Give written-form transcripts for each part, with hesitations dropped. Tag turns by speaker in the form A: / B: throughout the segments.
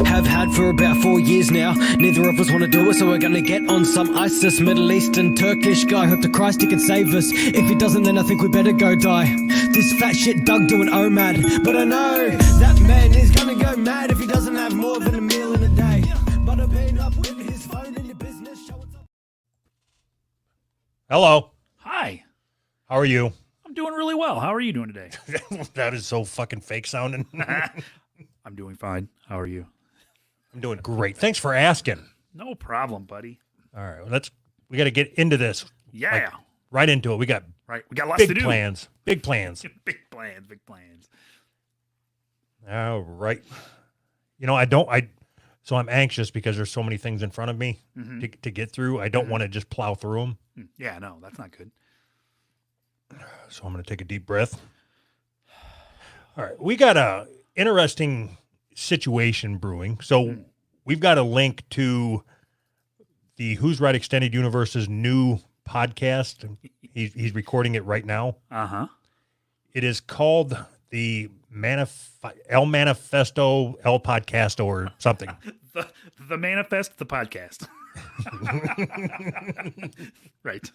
A: have had for about 4 years now. Neither of us want to do it, so we're gonna get on some ISIS, Middle Eastern, Turkish guy. Hope to Christ he can save us. If he doesn't, then I think we better go die. This fat shit Doug doing OMAD, but I know that man is gonna go mad if he doesn't have more than a meal in a day. But I've been up with his phone in your business. Show it up.
B: Hello.
C: Hi.
B: How are you?
C: I'm doing really well. How are you doing today?
B: That is so fucking fake sounding.
C: I'm doing fine. How are you?
B: I'm doing great. Thanks for asking.
C: No problem, buddy.
B: All right, well, we got to get into this.
C: Yeah.
B: Like, right into it. We got
C: Right. We got lots to
B: big
C: do.
B: plans. Big plans.
C: Big plans. Big plans.
B: All right. You know, so I'm anxious because there's so many things in front of me to get through. I don't want to just plow through them.
C: Yeah, no, that's not good.
B: So I'm going to take a deep breath. All right. We got a interesting situation brewing. So we've got a link to the Who's Right Extended Universe's new podcast. He's recording it right now.
C: Uh-huh.
B: It is called the El Manifesto El Podcasto or something.
C: The Manifest, the podcast. Right.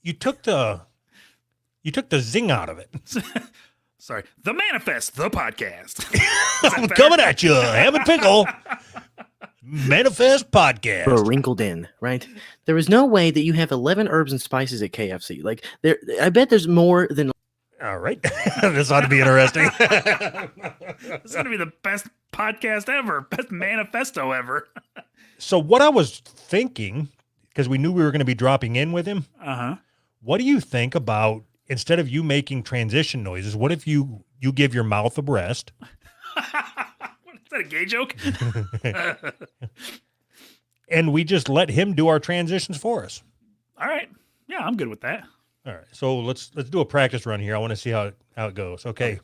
B: You took the zing out of it.
C: Sorry. The Manifest, the podcast.
B: I'm coming at you, Ham and Pickle. Manifest podcast.
D: Bro, wrinkled in, right? There is no way that you have 11 herbs and spices at KFC. Like, I bet there's more than.
B: All right. This ought to be interesting.
C: This is going to be the best podcast ever. Best manifesto ever.
B: So what I was thinking, because we knew we were going to be dropping in with him,
C: Uh-huh.
B: what do you think about, instead of you making transition noises, what if you give your mouth a rest?
C: What, is that a gay joke?
B: And we just let him do our transitions for us.
C: All right. Yeah, I'm good with that.
B: All right. So let's do a practice run here. I want to see how it goes. Okay.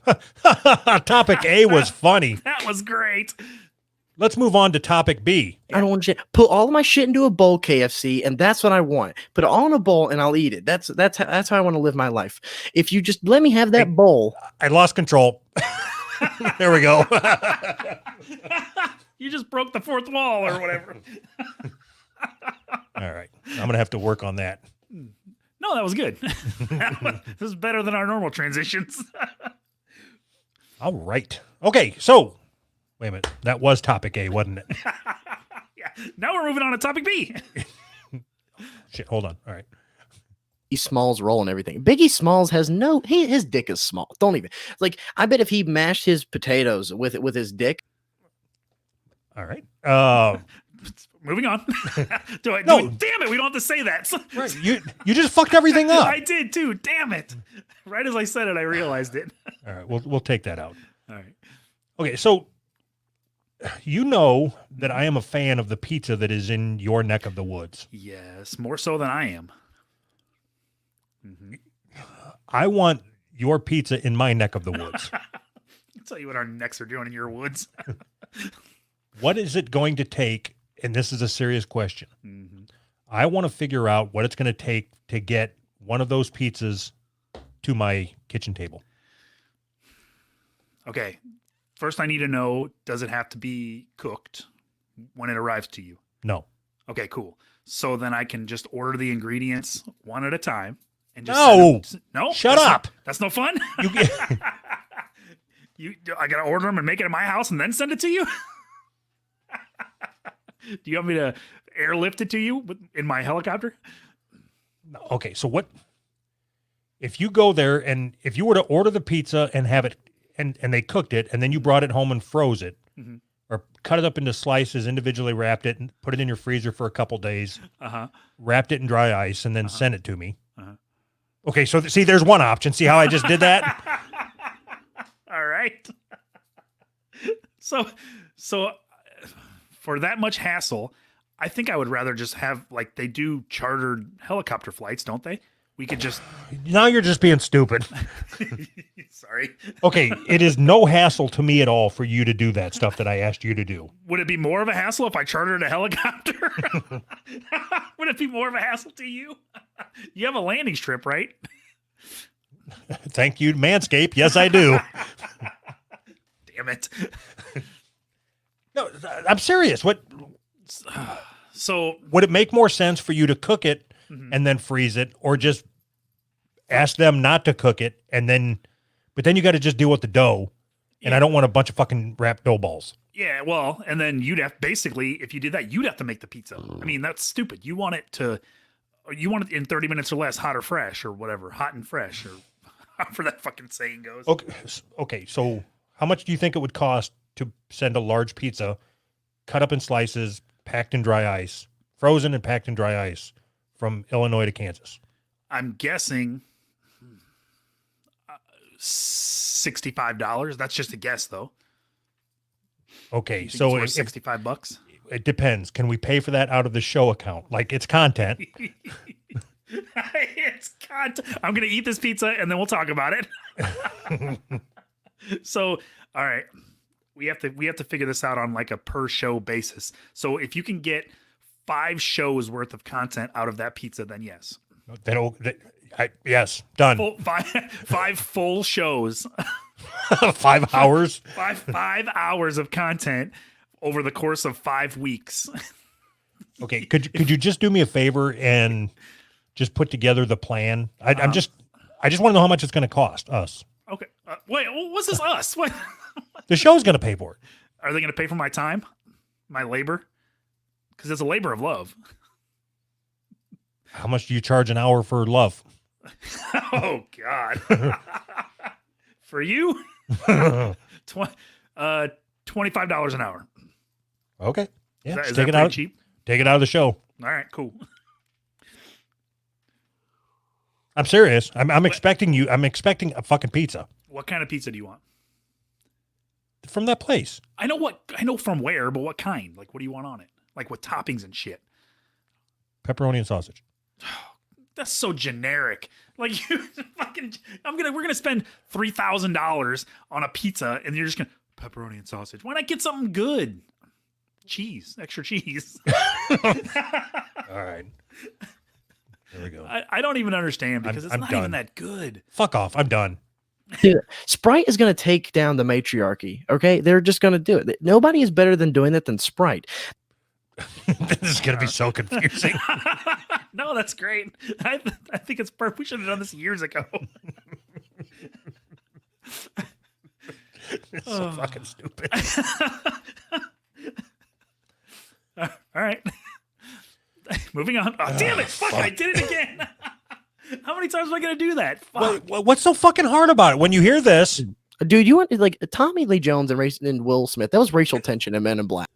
B: Topic A was funny.
C: That was great.
B: Let's move on to topic B.
D: I don't want shit. Put all of my shit into a bowl, KFC, and that's what I want. Put it all in a bowl, and I'll eat it. That's how I want to live my life. If you just let me have that bowl.
B: I lost control. There we go.
C: You just broke the fourth wall or whatever.
B: All right. I'm going to have to work on that.
C: No, that was good. This is better than our normal transitions.
B: All right. Okay. So, wait a minute. That was topic A, wasn't it?
C: Yeah. Now we're moving on to topic B.
B: Shit. Hold on. All right.
D: Smalls roll and everything. Biggie Smalls has his dick is small. Don't even I bet if he mashed his potatoes with his dick.
B: All right.
C: Moving on.
B: No.
C: Damn it, we don't have to say that.
B: Right. You just fucked everything up.
C: I did too. Damn it. Right as I said it, I realized it.
B: All right. We'll take that out.
C: All right.
B: Okay. So, you know that I am a fan of the pizza that is in your neck of the woods.
C: Yes, more so than I am.
B: I want your pizza in my neck of the woods.
C: I'll tell you what our necks are doing in your woods.
B: What is it going to take? And this is a serious question. I want to figure out what it's going to take to get one of those pizzas to my kitchen table.
C: Okay. First, I need to know, does it have to be cooked when it arrives to you?
B: No.
C: Okay, cool. So then I can just order the ingredients one at a time. And just
B: No.
C: No?
B: Shut
C: That's
B: up.
C: That's no fun?
B: You
C: I got to order them and make it at my house and then send it to you? Do you want me to airlift it to you in my helicopter?
B: Okay, so what if you go there and if you were to order the pizza and have it and they cooked it and then you brought it home and froze it or cut it up into slices, individually wrapped it and put it in your freezer for a couple days, wrapped it in dry ice and then sent it to me. Okay, so see, there's one option. See how I just did that?
C: All right. So for that much hassle, I think I would rather just have, like, they do chartered helicopter flights, don't they? We could just...
B: Now you're just being stupid.
C: Sorry.
B: Okay, it is no hassle to me at all for you to do that stuff that I asked you to do.
C: Would it be more of a hassle if I chartered a helicopter? Would it be more of a hassle to you? You have a landing strip, right?
B: Thank you, Manscaped. Yes, I do.
C: damn it.
B: No, I'm serious. What
C: So
B: would it make more sense for you to cook it and then freeze it, or just ask them not to cook it but then you got to just deal with the dough, and I don't want a bunch of fucking wrapped dough balls.
C: yeah, well, and then you'd have basically, if you did that, you'd have to make the pizza. I mean, that's stupid. You want it in 30 minutes or less, hot or fresh or whatever, hot and fresh or however that fucking saying goes.
B: Okay. So how much do you think it would cost to send a large pizza, cut up in slices, packed in dry ice, frozen and packed in dry ice, from Illinois to Kansas?
C: I'm guessing $65. That's just a guess, though.
B: Okay,
C: You think
B: so
C: it's worth $65.
B: it depends. Can we pay for that out of the show account? Like, it's content.
C: It's content. I'm gonna eat this pizza and then we'll talk about it. So, all right, we have to figure this out on like a per show basis. So if you can get 5 shows worth of content out of that pizza, then yes.
B: Yes, done.
C: Five full shows.
B: 5 hours.
C: five hours of content over the course of 5 weeks.
B: Okay, could you just do me a favor and just put together the plan? I just want to know how much it's going to cost us.
C: Okay. Wait, what's this us? What?
B: The show's going to pay for it.
C: Are they going to pay for my time? My labor? Because it's a labor of love.
B: How much do you charge an hour for love?
C: Oh, God. For you? $25 an hour.
B: Okay. Yeah,
C: Is
B: just
C: that
B: take it
C: pretty
B: out.
C: cheap?
B: Take it out of the show.
C: All right, cool.
B: I'm serious. I'm expecting you. I'm expecting a fucking pizza
C: What kind of pizza do you want?
B: from that place.
C: I know from where, but what kind? Like, what do you want on it? Like, with toppings and shit.
B: Pepperoni and sausage.
C: That's so generic. Like, you fucking, we're gonna spend $3,000 on a pizza, and you're just gonna pepperoni and sausage. Why not get something good? Cheese, extra cheese.
B: All right. There we go.
C: I don't even understand because
B: I'm
C: it's not
B: done.
C: even that good.
B: Fuck off. I'm done.
D: Dude, Sprite is going to take down the matriarchy. Okay, they're just going to do it. Nobody is better than doing it than Sprite.
B: This is going to be so confusing.
C: No, that's great. I think it's perfect. We should have done this years ago.
B: It's so fucking stupid.
C: All right. Moving on. Oh, damn it. Fuck, I did it again. How many times am I going to do that? Fuck.
B: What's so fucking hard about it? When you hear this,
D: Dude, you want like Tommy Lee Jones and Will Smith? That was racial tension in Men in Black.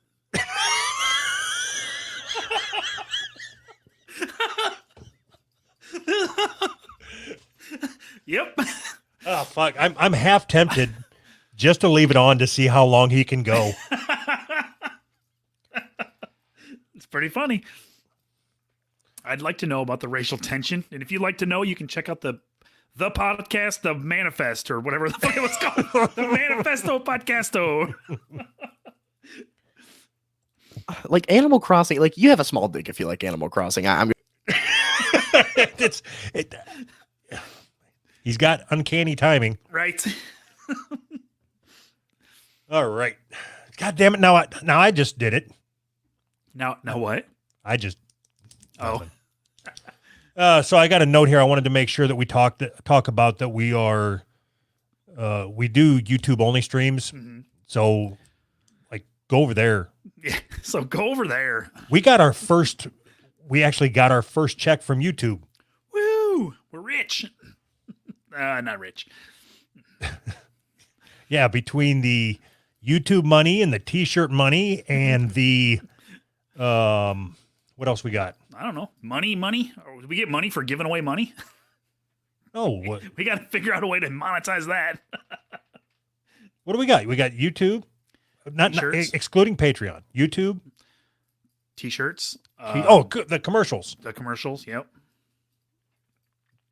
C: Yep.
B: oh fuck, I'm half tempted just to leave it on to see how long he can go.
C: It's pretty funny. I'd like to know about the racial tension. And if you'd like to know, you can check out the podcast, the Manifest, or whatever the fuck it was called. The Manifesto Podcasto.
D: Like Animal Crossing, like you have a small dick if you like Animal Crossing.
B: He's got uncanny timing.
C: Right.
B: All right. God damn it. Now I just did it.
C: Now what?
B: I just.
C: Oh.
B: So I got a note here. I wanted to make sure that we talk about that we do YouTube only streams.
C: Mm-hmm.
B: So like go over there.
C: Yeah. So go over there.
B: We actually got our first check from YouTube.
C: Woo! We're rich. Not rich.
B: Yeah, between the YouTube money and the t-shirt money and the what else we got?
C: I don't know. Money? Or did we get money for giving away money?
B: Oh, what
C: We got to figure out a way to monetize that.
B: do we got? We got YouTube, not
C: T-shirts.
B: excluding Patreon. YouTube.
C: T-shirts.
B: The commercials.
C: The commercials. Yep.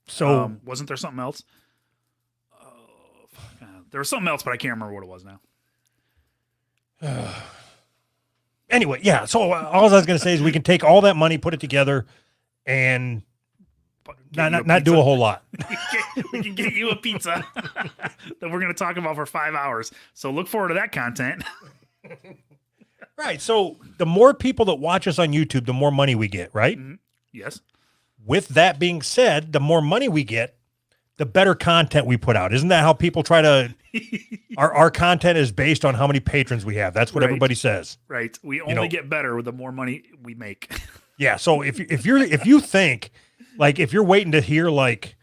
B: So
C: wasn't there something else? Oh, fuck. There was something else, but I can't remember what it was now.
B: anyway, yeah. So all I was going to say is we can take all that money, put it together, and not do a whole lot.
C: We can get you a pizza that we're going to talk about for 5 hours. So look forward to that content.
B: Right. So the more people that watch us on YouTube, the more money we get, right?
C: Yes.
B: With that being said, the more money we get, the better content we put out. Isn't that how people try to our content is based on how many patrons we have. That's what
C: Right.
B: everybody says.
C: Right. We only get better with the more money we make.
B: Yeah. So if you think like if you're waiting to hear like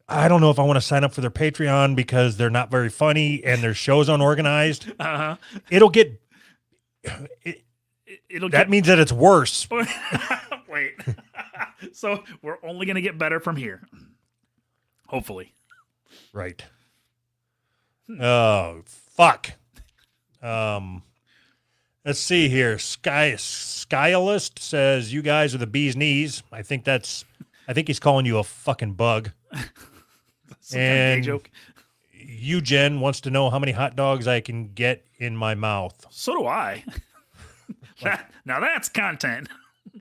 B: I don't know if I want to sign up for their Patreon because they're not very funny and their show's unorganized, it'll get that means that it's worse.
C: Wait. So we're only going to get better from here. Hopefully.
B: Right. Oh, fuck. Let's see here. Skyalist says you guys are the bee's knees. I think he's calling you a fucking bug.
C: Some kind of gay
B: And
C: joke.
B: Eugen wants to know how many hot dogs I can get in my mouth.
C: So do I. Now that's content.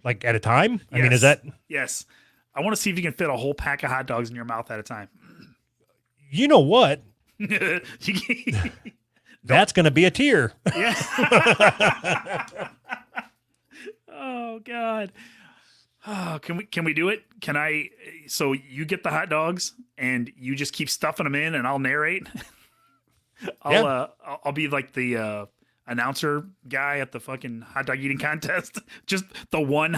B: Like at a time? I mean,
C: Yes.
B: is that
C: Yes. I want to see if you can fit a whole pack of hot dogs in your mouth at a time.
B: you know what? That's going to be a tier.
C: Yeah. Oh God. Oh, can we do it? Can I? So you get the hot dogs and you just keep stuffing them in, and I'll narrate. I'll be like the announcer guy at the fucking hot dog eating contest. Just the one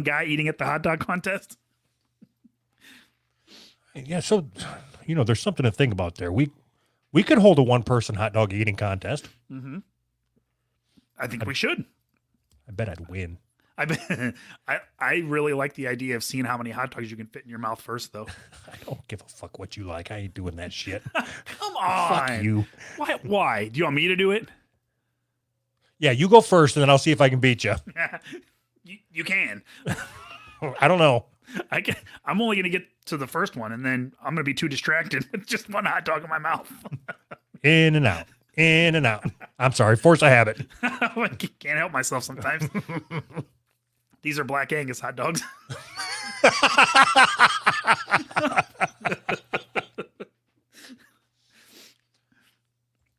C: guy eating at the hot dog contest.
B: Yeah, so there's something to think about there. We could hold a one-person hot dog eating contest.
C: I think we should.
B: I bet I'd win.
C: I really like the idea of seeing how many hot dogs you can fit in your mouth first, though.
B: I don't give a fuck what you like. I ain't doing that shit.
C: Come on.
B: Fuck you.
C: Why? Do you want me to do it?
B: Yeah, you go first, and then I'll see if I can beat you.
C: You can.
B: I don't know.
C: I'm only going to get to the first one, and then I'm going to be too distracted with just one hot dog in my mouth.
B: In and out. In and out. I'm sorry. Force a habit.
C: I can't help myself sometimes. These are Black Angus hot dogs.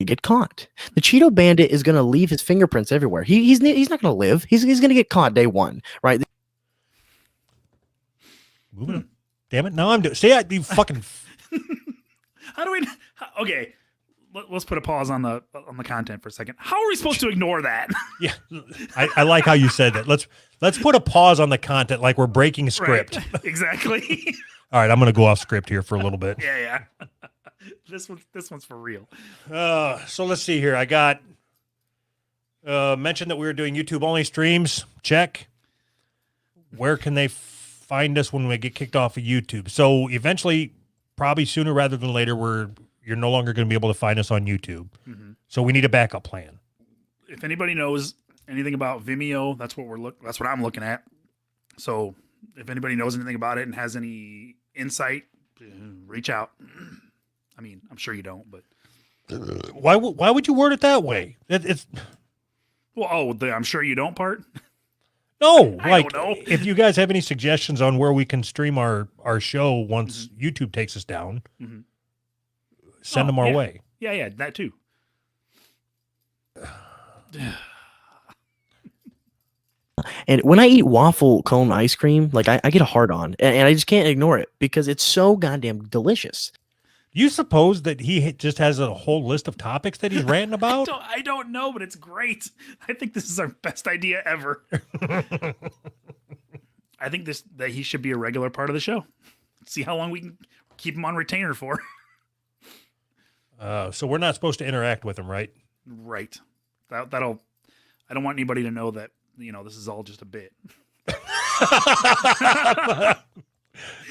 D: You get caught. The Cheeto Bandit is going to leave his fingerprints everywhere. He's not going to live. He's going to get caught day one, right?
B: Moving on. Damn it. Now I'm doing. See, you fucking.
C: How do we? Okay, let's put a pause on the content for a second. How are we supposed to ignore that?
B: Yeah, I like how you said that. Let's put a pause on the content, like we're breaking script.
C: Right. Exactly.
B: All right, I'm going to go off script here for a little bit.
C: Yeah. This one's for real.
B: So let's see here. I got mentioned that we were doing YouTube only streams. Check. Where can they find us when we get kicked off of YouTube? So eventually, probably sooner rather than later, you're no longer going to be able to find us on YouTube. So we need a backup plan.
C: If anybody knows anything about Vimeo, that's what I'm looking at. So if anybody knows anything about it and has any insight, reach out. I mean, I'm sure you don't, but
B: Why would you word it that way? It's
C: I'm sure you don't part.
B: no,
C: I
B: like
C: don't know.
B: if you guys have any suggestions on where we can stream our show once YouTube takes us down, send them our way.
C: Yeah, that too.
D: And when I eat waffle cone ice cream, like I get a hard on, and I just can't ignore it because it's so goddamn delicious.
B: You suppose that he just has a whole list of topics that he's ranting about?
C: I don't know, but it's great. I think this is our best idea ever. I think that he should be a regular part of the show. See how long we can keep him on retainer for.
B: So we're not supposed to interact with him, right?
C: Right. That'll. I don't want anybody to know that this is all just a bit.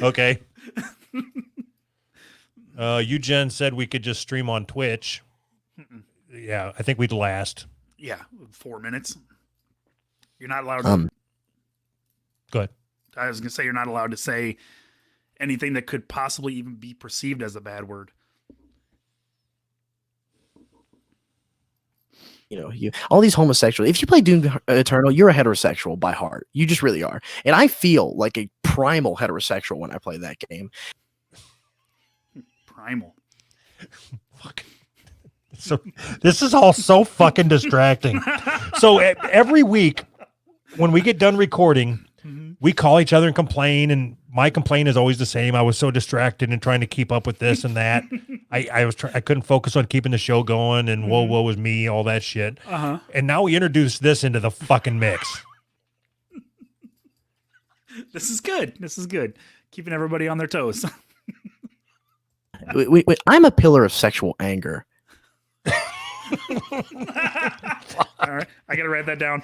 B: Okay. Eugen said we could just stream on Twitch. Yeah, I think we'd last.
C: Yeah, 4 minutes. You're not allowed to.
B: Go ahead.
C: I was gonna say you're not allowed to say anything that could possibly even be perceived as a bad word.
D: all these homosexuals. If you play Doom Eternal, you're a heterosexual by heart. You just really are. And I feel like a primal heterosexual when I play that game.
C: Primal.
B: Fuck. So this is all so fucking distracting. So every week when we get done recording, we call each other and complain, and my complaint is always the same. I was so distracted and trying to keep up with this and that. I couldn't focus on keeping the show going, and woe was me, all that shit. And now we introduce this into the fucking mix.
C: This is good. This is good. Keeping everybody on their toes.
D: Wait, I'm a pillar of sexual anger.
C: All right. I got to write that down.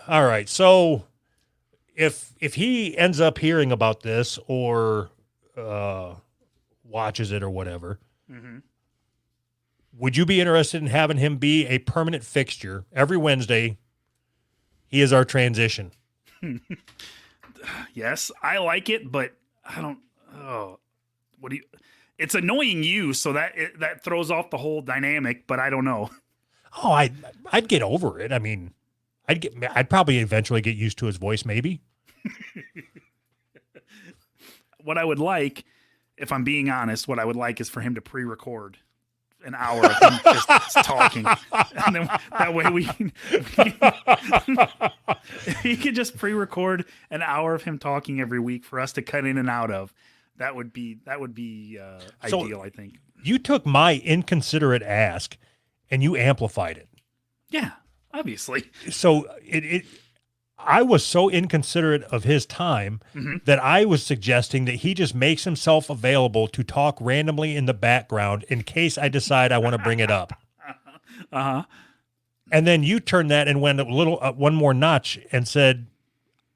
B: All right. So if he ends up hearing about this or watches it or whatever, would you be interested in having him be a permanent fixture every Wednesday? He is our transition.
C: Yes, I like it, but I don't. Oh, what do you? It's annoying you, so that throws off the whole dynamic. But I don't know.
B: Oh, I'd get over it. I mean, I'd probably eventually get used to his voice, maybe.
C: What I would like, if I'm being honest, what I would like is for him to pre-record an hour of him just talking, and then that way he could just pre-record an hour of him talking every week for us to cut in and out of. That would be ideal, I think.
B: You took my inconsiderate ask and you amplified it.
C: Yeah, obviously.
B: So I was so inconsiderate of his time that I was suggesting that he just makes himself available to talk randomly in the background in case I decide I want to bring it up. And then you turned that and went a little one more notch and said,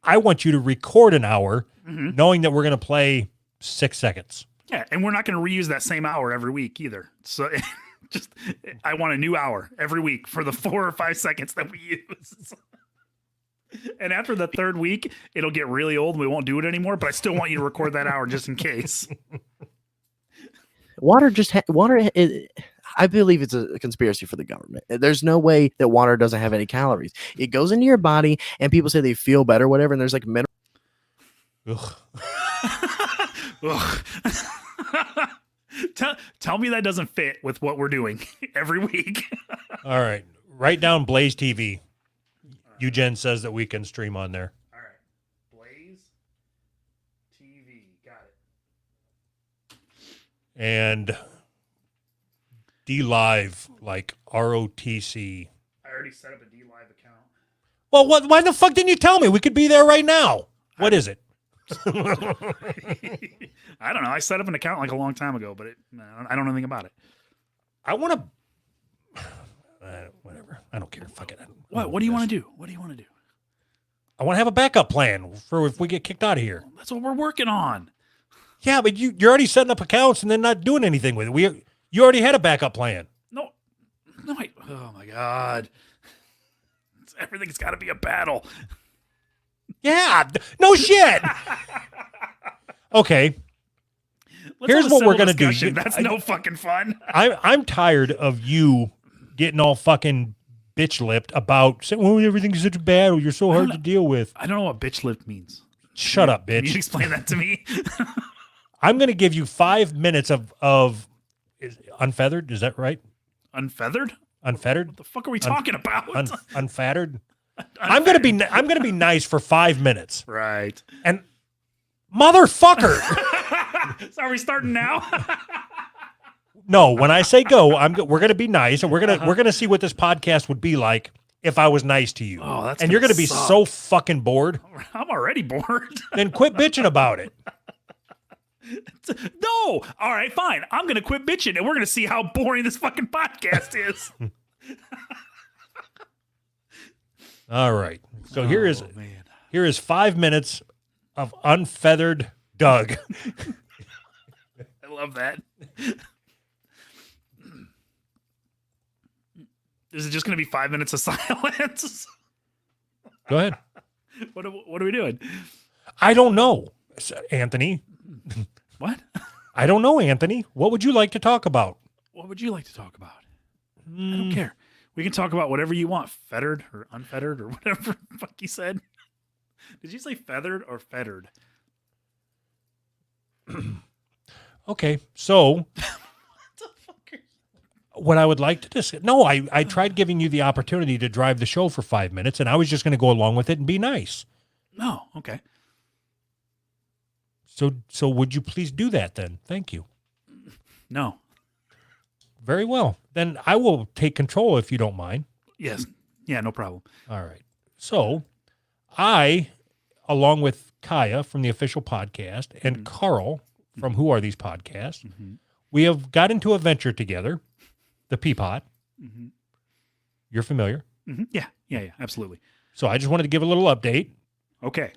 B: I want you to record an hour knowing that we're going to play 6 seconds.
C: Yeah, and we're not going to reuse that same hour every week either. So I want a new hour every week for the 4 or 5 seconds that we use. And after the third week, it'll get really old and we won't do it anymore, but I still want you to record that hour just in case.
D: Water I believe it's a conspiracy for the government. There's no way that water doesn't have any calories. It goes into your body and people say they feel better, whatever, and there's like mineral.
B: Ugh.
C: Ugh. Tell me that doesn't fit with what we're doing every week.
B: All right. Write down Blaze TV. Eugen says that we can stream on there.
C: All right. Blaze TV. Got it.
B: And D-Live, like ROTC.
C: I already set up a D-Live account.
B: Well, why the fuck didn't you tell me? We could be there right now. What is it?
C: I don't know. I set up an account like a long time ago, but I don't know anything about it.
B: I want to... whatever. I don't care. Fuck it.
C: What do you want to do? What do you want to do?
B: I want to have a backup plan for if we get kicked out of here.
C: That's what we're working on.
B: Yeah, but you're already setting up accounts and then not doing anything with it. You already had a backup plan.
C: No, oh my God. Everything's got to be a battle.
B: Yeah, no shit. Okay. Here's what we're going to do.
C: That's no fucking fun.
B: I'm tired of you getting all fucking bitch-lipped about saying, oh, everything's such a battle. You're so hard to deal with.
C: I don't know what bitch-lipped means.
B: Shut up, bitch.
C: Can you explain that to me?
B: I'm going to give you 5 minutes of unfeathered. Is that right?
C: Unfeathered?
B: Unfettered?
C: What the fuck are we talking about?
B: Unfettered? I'm going to be nice for 5 minutes.
C: Right.
B: And motherfucker.
C: So are we starting now?
B: No, when I say go, we're going to be nice, and we're going to see what this podcast would be like if I was nice to you.
C: Oh, that's
B: and you're going to be so fucking bored.
C: I'm already bored.
B: Then quit bitching about it.
C: No. All right, fine. I'm going to quit bitching, and we're going to see how boring this fucking podcast is.
B: All right. So here is 5 minutes of unfeathered Doug.
C: I love that. Is it just going to be 5 minutes of silence?
B: Go ahead.
C: What are we doing?
B: I don't know, Anthony.
C: What?
B: I don't know, Anthony. What would you like to talk about?
C: What would you like to talk about? I don't care. We can talk about whatever you want, fettered or unfettered or whatever the fuck you said. Did you say feathered or fettered?
B: Okay, so what I would like to discuss. No, I tried giving you the opportunity to drive the show for 5 minutes, and I was just going to go along with it and be nice.
C: No, okay.
B: So would you please do that then? Thank you.
C: No.
B: Very well. Then I will take control if you don't mind.
C: Yes. Yeah, no problem.
B: All right. So I, along with Kaya from the official podcast and Carl from Who Are These Podcasts, we have got into a venture together, the Peapod. You're familiar.
C: Yeah, absolutely.
B: So I just wanted to give a little update.
C: Okay.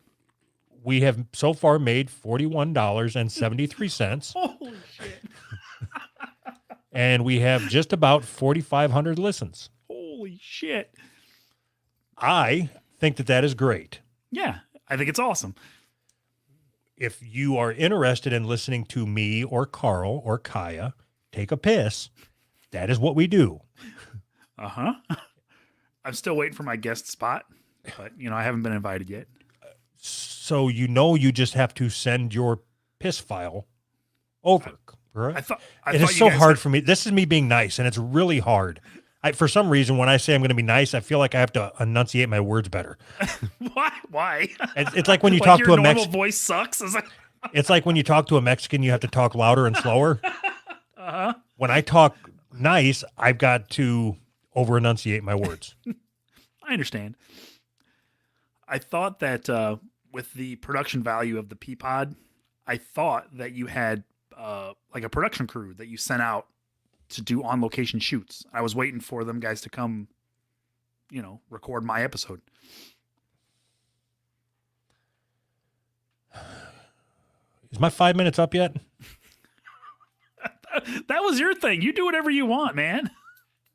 B: We have so far made $41.73.
C: Holy shit.
B: And we have just about 4,500 listens.
C: Holy shit.
B: I think that is great.
C: Yeah, I think it's awesome.
B: If you are interested in listening to me or Carl or Kaya take a piss, that is what we do.
C: Uh-huh. I'm still waiting for my guest spot, but, I haven't been invited yet.
B: So you just have to send your piss file over. Right?
C: I thought
B: it is so hard for me. This is me being nice, and it's really hard. For some reason, when I say I'm going to be nice, I feel like I have to enunciate my words better.
C: Why?
B: It's like when you talk to a Mexican.
C: Your voice sucks.
B: It's like when you talk to a Mexican, you have to talk louder and slower.
C: Uh-huh.
B: When I talk nice, I've got to over enunciate my words.
C: I understand. I thought that with the production value of the Peapod, I thought that you had like a production crew that you sent out to do on location shoots. I was waiting for them guys to come, record my episode.
B: Is my 5 minutes up yet?
C: That was your thing. You do whatever you want, man.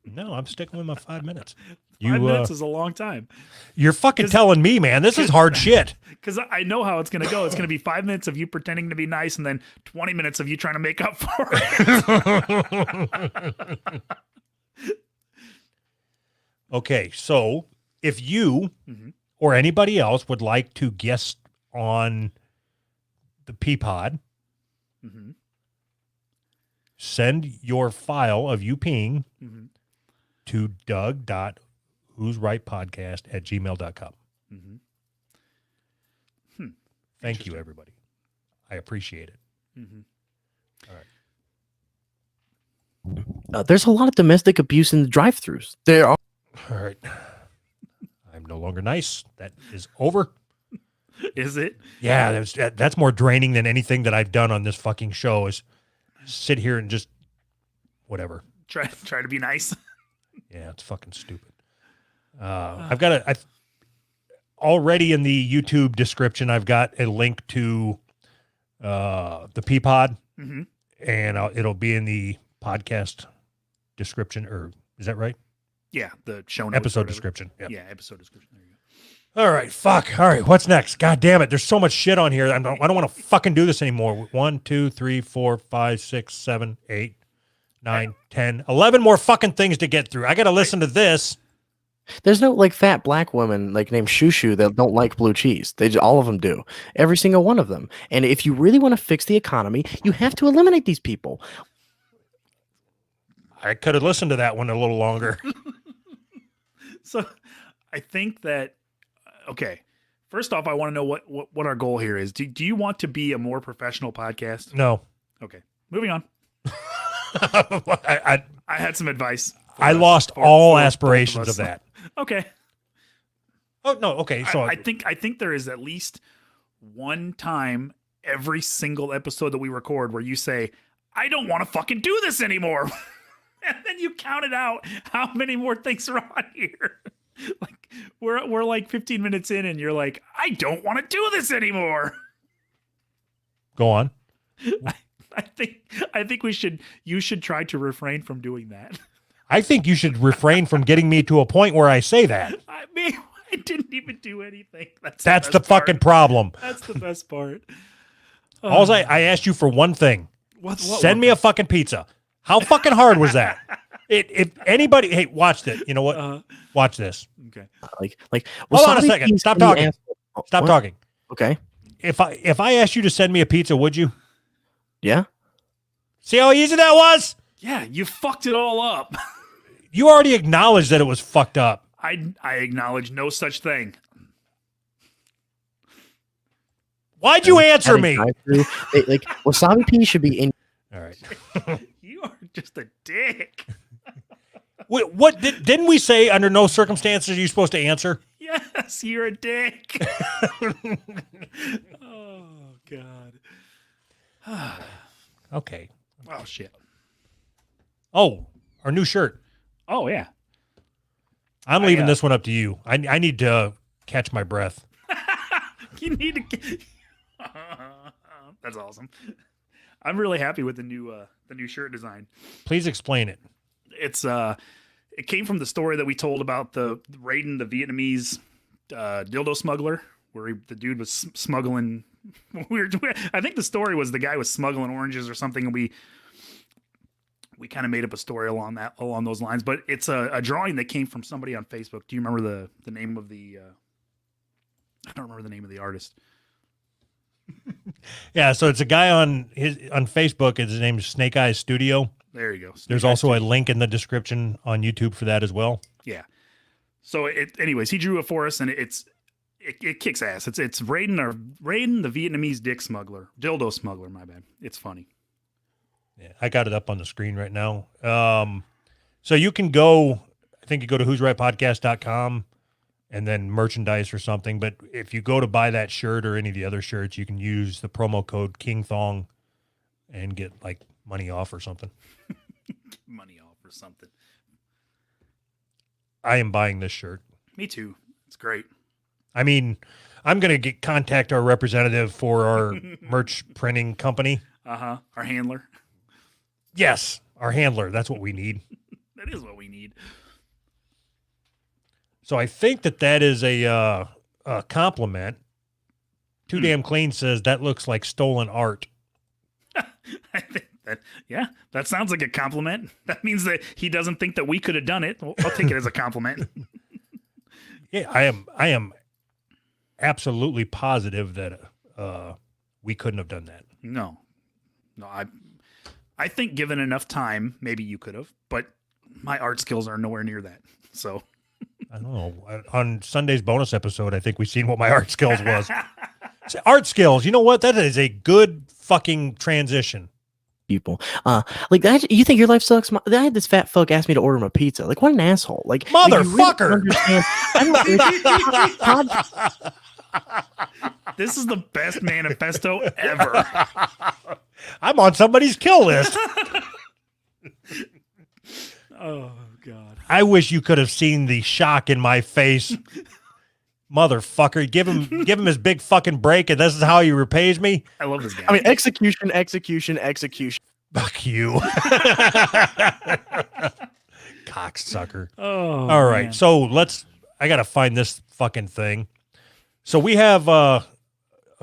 B: No, I'm sticking with my 5 minutes.
C: 5 minutes is a long time.
B: You're fucking telling me, man. This is hard shit.
C: Because I know how it's going to go. It's going to be 5 minutes of you pretending to be nice and then 20 minutes of you trying to make up for it.
B: Okay, so if you or anybody else would like to guest on the Peapod, send your file of you peeing to doug.who'srightpodcast@gmail.com. Thank you, everybody. I appreciate it. All right.
D: There's a lot of domestic abuse in the drive-thrus. There are.
B: All right. I'm no longer nice. That is over.
C: Is it?
B: Yeah, that's more draining than anything that I've done on this fucking show is sit here and just whatever.
C: Try to be nice.
B: Yeah, it's fucking stupid. I've got already in the YouTube description, I've got a link to the Peapod, and it'll be in the podcast description, or is that right?
C: Yeah, the show notes.
B: Episode description. Yep.
C: Yeah, episode description. There you go.
B: All right, fuck. All right, what's next? God damn it. There's so much shit on here. I don't want to fucking do this anymore. 1, 2, 3, 4, 5, 6, 7, 8, 9, 10, 11 more fucking things to get through. I got to listen to this.
D: There's no fat black woman named Shushu that don't like blue cheese. All of them do. Every single one of them. And if you really want to fix the economy, you have to eliminate these people.
B: I could have listened to that one a little longer.
C: So I think that, okay, first off, I want to know what our goal here is. Do you want to be a more professional podcast?
B: No.
C: Okay, moving on.
B: I
C: had some advice.
B: I lost all aspirations of that.
C: Okay.
B: Oh, no. Okay. So
C: I think there is at least one time every single episode that we record where you say, I don't want to fucking do this anymore. And then you counted out how many more things are on here. Like we're like 15 minutes in and you're like, I don't want to do this anymore.
B: Go on.
C: I think you should try to refrain from doing that.
B: I think you should refrain from getting me to a point where I say that.
C: I mean, I didn't even do anything.
B: That's the fucking problem.
C: That's the best part.
B: All I asked you for one thing.
C: What
B: Send me a fucking pizza. How fucking hard was that? If anybody, hey, watch this. You know what? Watch this.
C: Okay.
D: Like.
B: Hold on a
D: wasabi
B: second.
D: peas
B: Stop
D: can be
B: talking.
D: asked-
B: Stop
D: what?
B: talking.
D: Okay.
B: If I asked you to send me a pizza, would you?
D: Yeah.
B: See how easy that was?
C: Yeah, you fucked it all up.
B: You already acknowledged that it was fucked up.
C: I acknowledge no such thing.
B: Why'd you answer
D: At a
B: me?
D: drive-thru, like wasabi peas should be in.
B: All right.
C: You are just a dick.
B: Wait, what didn't we say under no circumstances are you supposed to answer?
C: Yes, you're a dick. Oh God.
B: Okay.
C: Oh shit.
B: Oh, our new shirt.
C: Oh yeah.
B: I'm leaving this one up to you. I need to catch my breath.
C: You need to get... That's awesome. I'm really happy with the new shirt design.
B: Please explain it.
C: It's it came from the story that we told about the Raiden, the Vietnamese dildo smuggler, where the dude was smuggling I think the story was the guy was smuggling oranges or something, and we kind of made up a story along those lines. But it's a drawing that came from somebody on Facebook. Do you remember the name of the I don't remember the name of the artist.
B: Yeah, so it's a guy on Facebook. His name is Snake Eyes Studio.
C: There you go.
B: There's also a link in the description on YouTube for that as well.
C: Yeah. So anyways, he drew it for us, and it kicks ass. It's Raiden the Vietnamese dildo smuggler. My bad. It's funny.
B: Yeah, I got it up on the screen right now. So you can go. I think you go to who'srightpodcast.com and then merchandise or something. But if you go to buy that shirt or any of the other shirts, you can use the promo code KingThong and get like money off or something.
C: Money off or something.
B: I am buying this shirt.
C: Me too. It's great.
B: I mean, I'm going to contact our representative for our merch printing company.
C: Our handler.
B: Yes, our handler. That's what we need.
C: That is what we need.
B: So I think that is a compliment. Too Damn Clean says that looks like stolen art.
C: I think that sounds like a compliment. That means that he doesn't think that we could have done it. I'll take it as a compliment.
B: Yeah, I am absolutely positive that we couldn't have done that.
C: No, I think given enough time, maybe you could have, but my art skills are nowhere near that. So
B: I don't know. On Sunday's bonus episode, I think we seen what my art skills was. So art skills. You know what? That is a good fucking transition.
D: People, like that. You think your life sucks? I had this fat fuck ask me to order him a pizza. Like, what an asshole! Like,
B: motherfucker.
C: This is the best manifesto ever.
B: I'm on somebody's kill list.
C: Oh God!
B: I wish you could have seen the shock in my face. Motherfucker, give him his big fucking break, and this is how he repays me.
C: I love this guy.
D: I mean, execution.
B: Fuck you, cocksucker.
C: Oh,
B: all right,
C: man.
B: so I gotta find this fucking thing. So we have a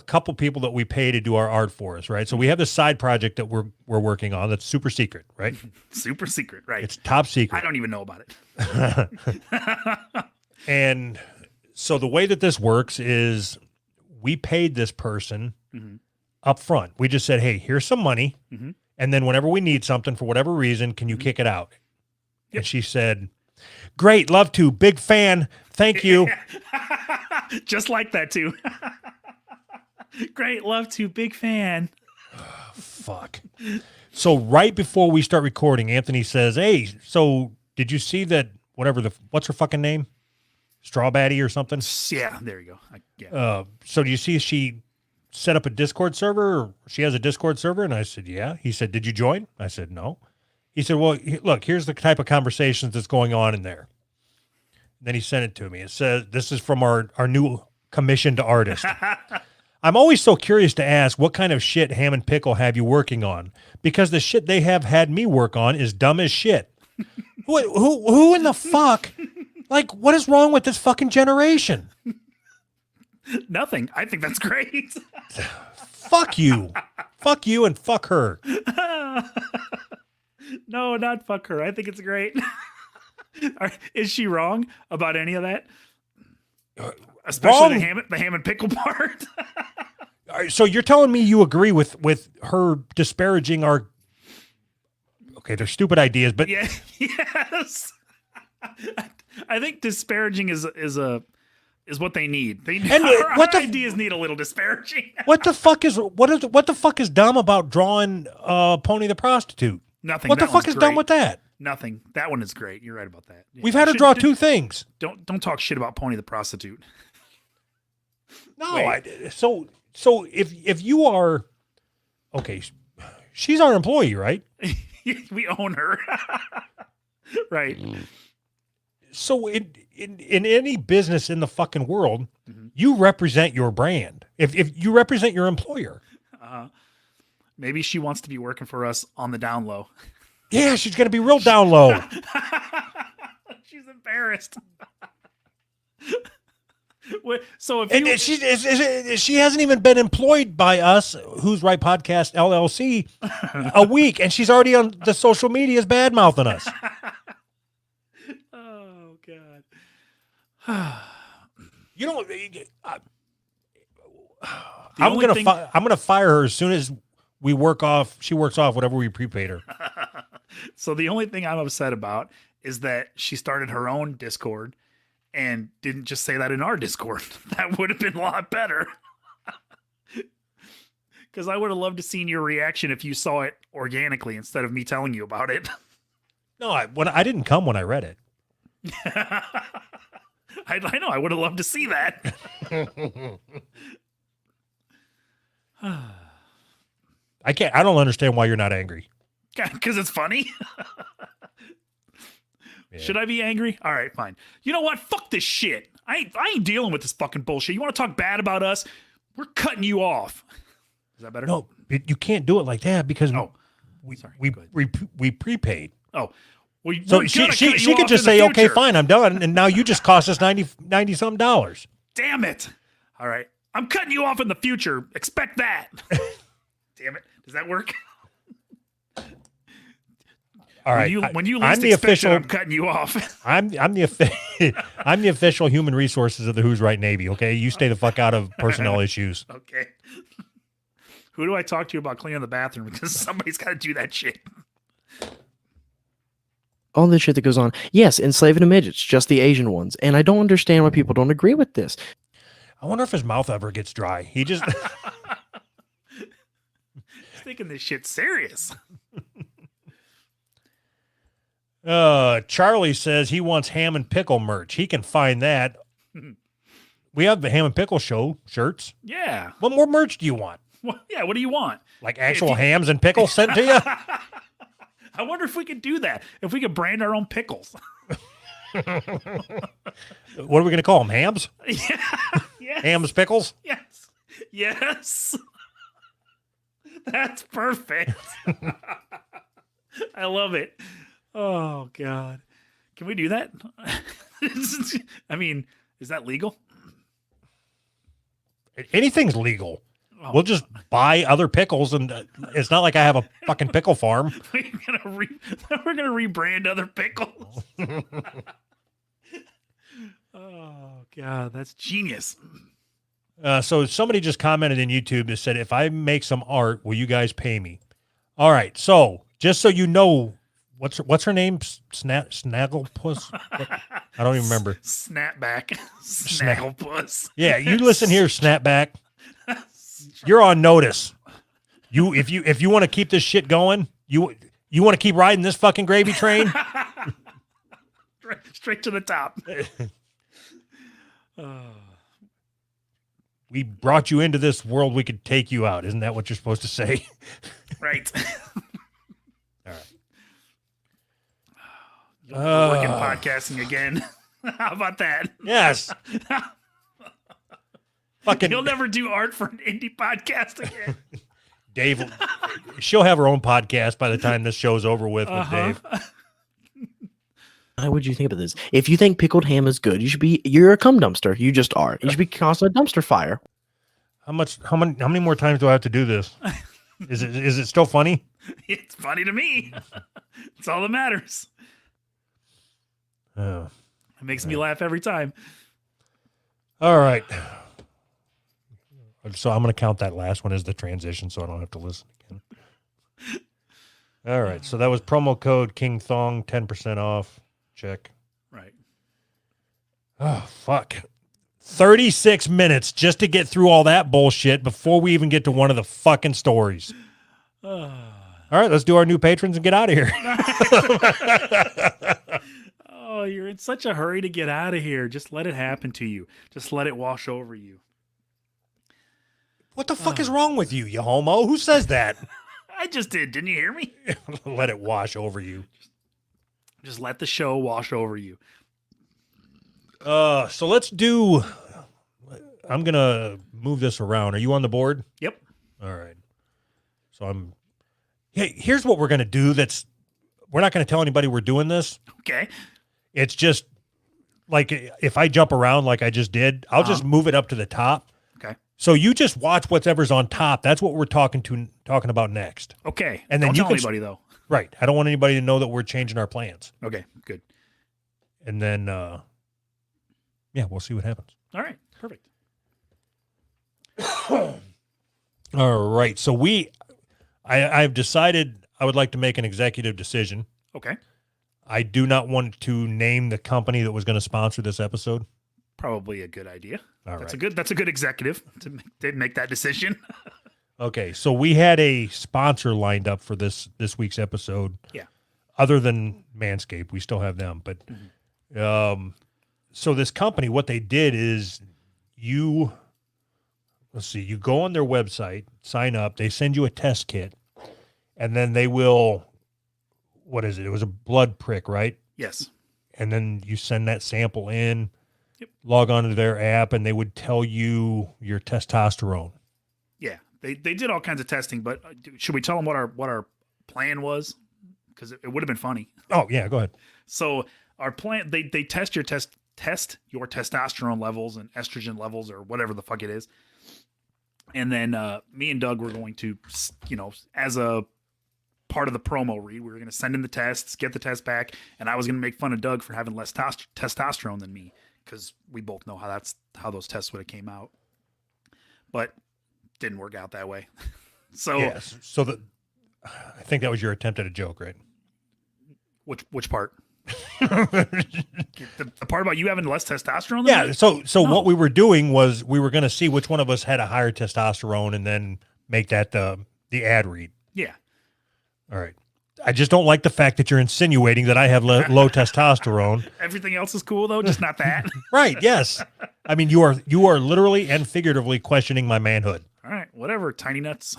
B: couple people that we pay to do our art for us, right? So we have this side project that we're working on that's super secret, right?
C: Super secret, right?
B: It's top secret.
C: I don't even know about it.
B: And so the way that this works is we paid this person up front. We just said, hey, here's some money. And then whenever we need something for whatever reason, can you kick it out? Yep. And she said, great, love to, big fan. Thank you.
C: Just like that too. Great, love to, big fan.
B: Fuck. So right before we start recording, Anthony says, hey, so did you see that what's her fucking name? Strawbatty or something?
C: Yeah, there you go.
B: So do you see she set up a Discord server? Or she has a Discord server? And I said, yeah. He said, did you join? I said, no. He said, well, look, here's the type of conversations that's going on in there. And then he sent it to me. It says, this is from our new commissioned artist. I'm always so curious to ask, what kind of shit Ham and Pickle have you working on? Because the shit they have had me work on is dumb as shit. Who in the fuck? Like, what is wrong with this fucking generation?
C: Nothing. I think that's great.
B: Fuck you. Fuck you and fuck her.
C: No, not fuck her. I think it's great. Is she wrong about any of that? Especially the ham and pickle part.
B: All right, so you're telling me you agree with her disparaging our their stupid ideas, but
C: yeah, yes. I think disparaging is what they need. Our ideas need a little disparaging.
B: what the fuck is dumb about drawing Pony the prostitute?
C: Nothing.
B: What the fuck is dumb with that?
C: Nothing. That one is great. You're right about that. Yeah.
B: We've had her draw two things.
C: Don't talk shit about Pony the prostitute.
B: No, so if you are she's our employee, right?
C: We own her. Right.
B: So in any business in the fucking world, you represent your brand. If you represent your employer.
C: Maybe she wants to be working for us on the down low.
B: Yeah, she's gonna be real down low.
C: She's embarrassed. So
B: if she hasn't even been employed by us, Who's Right Podcast LLC, a week, and she's already on the social medias bad mouthing us.
C: Oh God.
B: You know, I'm gonna fire her as soon as she works off whatever we prepaid her.
C: So the only thing I'm upset about is that she started her own Discord and didn't just say that in our Discord. That would have been a lot better. Because I would have loved to seen your reaction if you saw it organically instead of me telling you about it.
B: No, I didn't come when I read it.
C: I know. I would have loved to see that.
B: I don't understand why you're not angry.
C: Because it's funny. Yeah. Should I be angry? All right, fine. You know what? Fuck this shit. I ain't dealing with this fucking bullshit. You want to talk bad about us? We're cutting you off. Is that better?
B: No, you can't do it like that because we prepaid.
C: Oh, well,
B: so she could just say, okay, fine, I'm done. And now you just cost us $90 some dollars.
C: Damn it. All right. I'm cutting you off in the future. Expect that. Damn it. Does that work?
B: All right.
C: When you least expect it, I'm cutting you off.
B: I'm the official human resources of the Who's Right Navy. Okay, you stay the fuck out of personnel issues.
C: Okay. Who do I talk to about cleaning the bathroom? Because somebody's got to do that shit.
D: All this shit that goes on. Yes, enslaving the midgets, just the Asian ones. And I don't understand why people don't agree with this.
B: I wonder if his mouth ever gets dry. He just
C: He's taking this shit serious.
B: Charlie says he wants ham and pickle merch. He can find that. We have the Ham and Pickle Show shirts.
C: Yeah.
B: What more merch do you want?
C: Well, yeah, what do you want?
B: Like actual hams and pickles sent to you?
C: I wonder if we could do that. If we could brand our own pickles.
B: What are we going to call them? Hams?
C: Yeah. Yes.
B: Hams, pickles?
C: Yes. Yes. That's perfect. I love it. Oh, God. Can we do that? I mean, is that legal?
B: Anything's legal. Oh. We'll just buy other pickles, and it's not like I have a fucking pickle farm.
C: We're gonna rebrand other pickles. Oh, God, that's genius.
B: So somebody just commented in YouTube that said, if I make some art, will you guys pay me? All right. So just so you know, what's her name? Snagglepuss? I don't even remember.
C: Snapback. Snagglepuss.
B: Yeah, you listen here, Snapback. You're on notice. If you want to keep this shit going, you want to keep riding this fucking gravy train?
C: Straight to the top.
B: We brought you into this world, we could take you out. Isn't that what you're supposed to say?
C: Right.
B: All right.
C: Working podcasting again. How about that?
B: Yes. Fucking.
C: You'll never do art for an indie podcast again.
B: Dave, she'll have her own podcast by the time this show's over with Dave.
D: How would you think about this? If you think pickled ham is good, you're a cum dumpster. You just are. You should be causing a dumpster fire.
B: How many more times do I have to do this? Is it still funny?
C: It's funny to me. It's all that matters.
B: Oh.
C: It makes me laugh every time.
B: All right. So I'm going to count that last one as the transition so I don't have to listen again. All right. So that was promo code King Thong, 10% off. Check.
C: Right.
B: Oh, fuck. 36 minutes just to get through all that bullshit before we even get to one of the fucking stories. All right, let's do our new patrons and get out of here.
C: Oh, you're in such a hurry to get out of here. Just let it happen to you. Just let it wash over you.
B: What the fuck is wrong with you, you homo? Who says that?
C: I just did. Didn't you hear me?
B: Let it wash over you.
C: Just let the show wash over you.
B: So let's do... I'm going to move this around. Are you on the board?
C: Yep.
B: All right. So hey, here's what we're going to do. We're not going to tell anybody we're doing this.
C: Okay.
B: It's just like if I jump around like I just did, I'll just move it up to the top.
C: Okay.
B: So you just watch whatever's on top. That's what we're talking about next.
C: Okay.
B: And then
C: Don't
B: you
C: tell
B: can
C: anybody, though.
B: Right. I don't want anybody to know that we're changing our plans.
C: Okay, good.
B: And then, yeah, we'll see what happens.
C: All right, perfect.
B: All right. So I've decided I would like to make an executive decision.
C: Okay.
B: I do not want to name the company that was going to sponsor this episode.
C: Probably a good idea.
B: All
C: That's
B: right.
C: a good executive to make that decision.
B: Okay. So we had a sponsor lined up for this week's episode.
C: Yeah.
B: Other than Manscaped, we still have them. But so this company, what they did is you go on their website, sign up, they send you a test kit, and then they will, what is it? It was a blood prick, right?
C: Yes.
B: And then you send that sample in,
C: Yep.
B: log on to their app, and they would tell you your testosterone.
C: Yeah. They did all kinds of testing, but should we tell them what our plan was? Because it would have been funny.
B: Oh, yeah, go ahead.
C: So our plan, they test your testosterone levels and estrogen levels or whatever the fuck it is. And then me and Doug were going to, as a part of the promo read, we were going to send in the tests, get the test back, and I was going to make fun of Doug for having less testosterone than me because we both know how those tests would have came out. But didn't work out that way. So
B: Yes. So I think that was your attempt at a joke, right?
C: which part? the part about you having less testosterone than
B: Yeah.
C: me?
B: So
C: No.
B: what we were doing was we were going to see which one of us had a higher testosterone and then make that the ad read.
C: Yeah.
B: All right. I just don't like the fact that you're insinuating that I have low testosterone.
C: Everything else is cool though, just not that.
B: Right. Yes. I mean, you are literally and figuratively questioning my manhood.
C: All right, whatever, tiny nuts.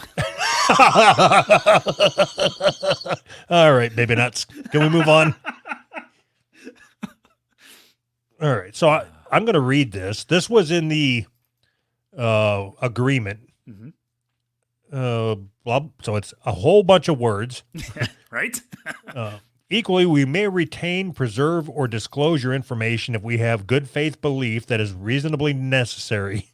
B: All right, baby nuts. Can we move on? All right. So I'm going to read this. This was in the agreement.
C: Mhm.
B: So it's a whole bunch of words.
C: Right?
B: Equally, we may retain, preserve, or disclose your information if we have good faith belief that is reasonably necessary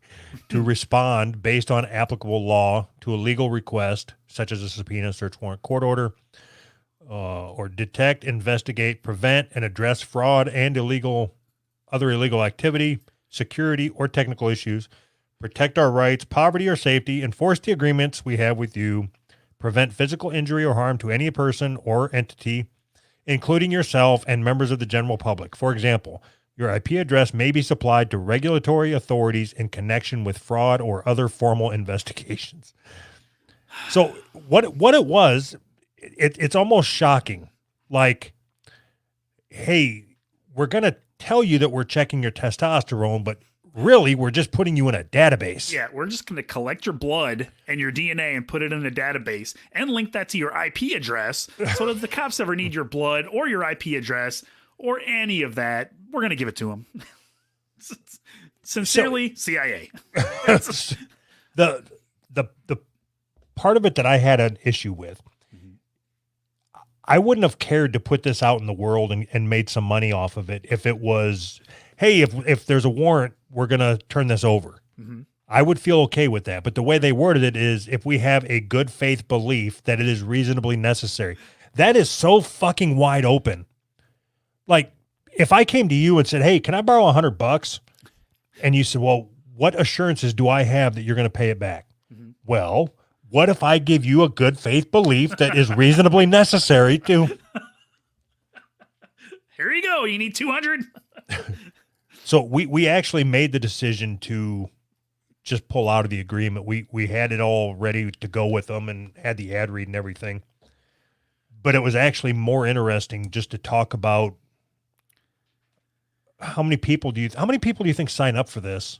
B: to respond based on applicable law to a legal request, such as a subpoena, search warrant, court order, or detect, investigate, prevent, and address fraud and other illegal activity, security, or technical issues, protect our rights, poverty, or safety, enforce the agreements we have with you, prevent physical injury or harm to any person or entity, including yourself and members of the general public. For example, your IP address may be supplied to regulatory authorities in connection with fraud or other formal investigations. So what it was, it's almost shocking. Like, hey, we're going to tell you that we're checking your testosterone, but really we're just putting you in a database.
C: Yeah, we're just going to collect your blood and your DNA and put it in a database and link that to your IP address so that if the cops ever need your blood or your IP address or any of that, we're going to give it to them. Sincerely, CIA.
B: The part of it that I had an issue with, I wouldn't have cared to put this out in the world and made some money off of it if it was, hey, if there's a warrant, we're going to turn this over.
C: Mhm.
B: I would feel okay with that. But the way they worded it is if we have a good faith belief that it is reasonably necessary. That is so fucking wide open. Like, if I came to you and said, hey, can I borrow $100? And you said, well, what assurances do I have that you're going to pay it back? Well, what if I give you a good faith belief that is reasonably necessary to...
C: Here you go. You need 200.
B: So we actually made the decision to just pull out of the agreement. We had it all ready to go with them and had the ad read and everything. But it was actually more interesting just to talk about how many people do you think sign up for this,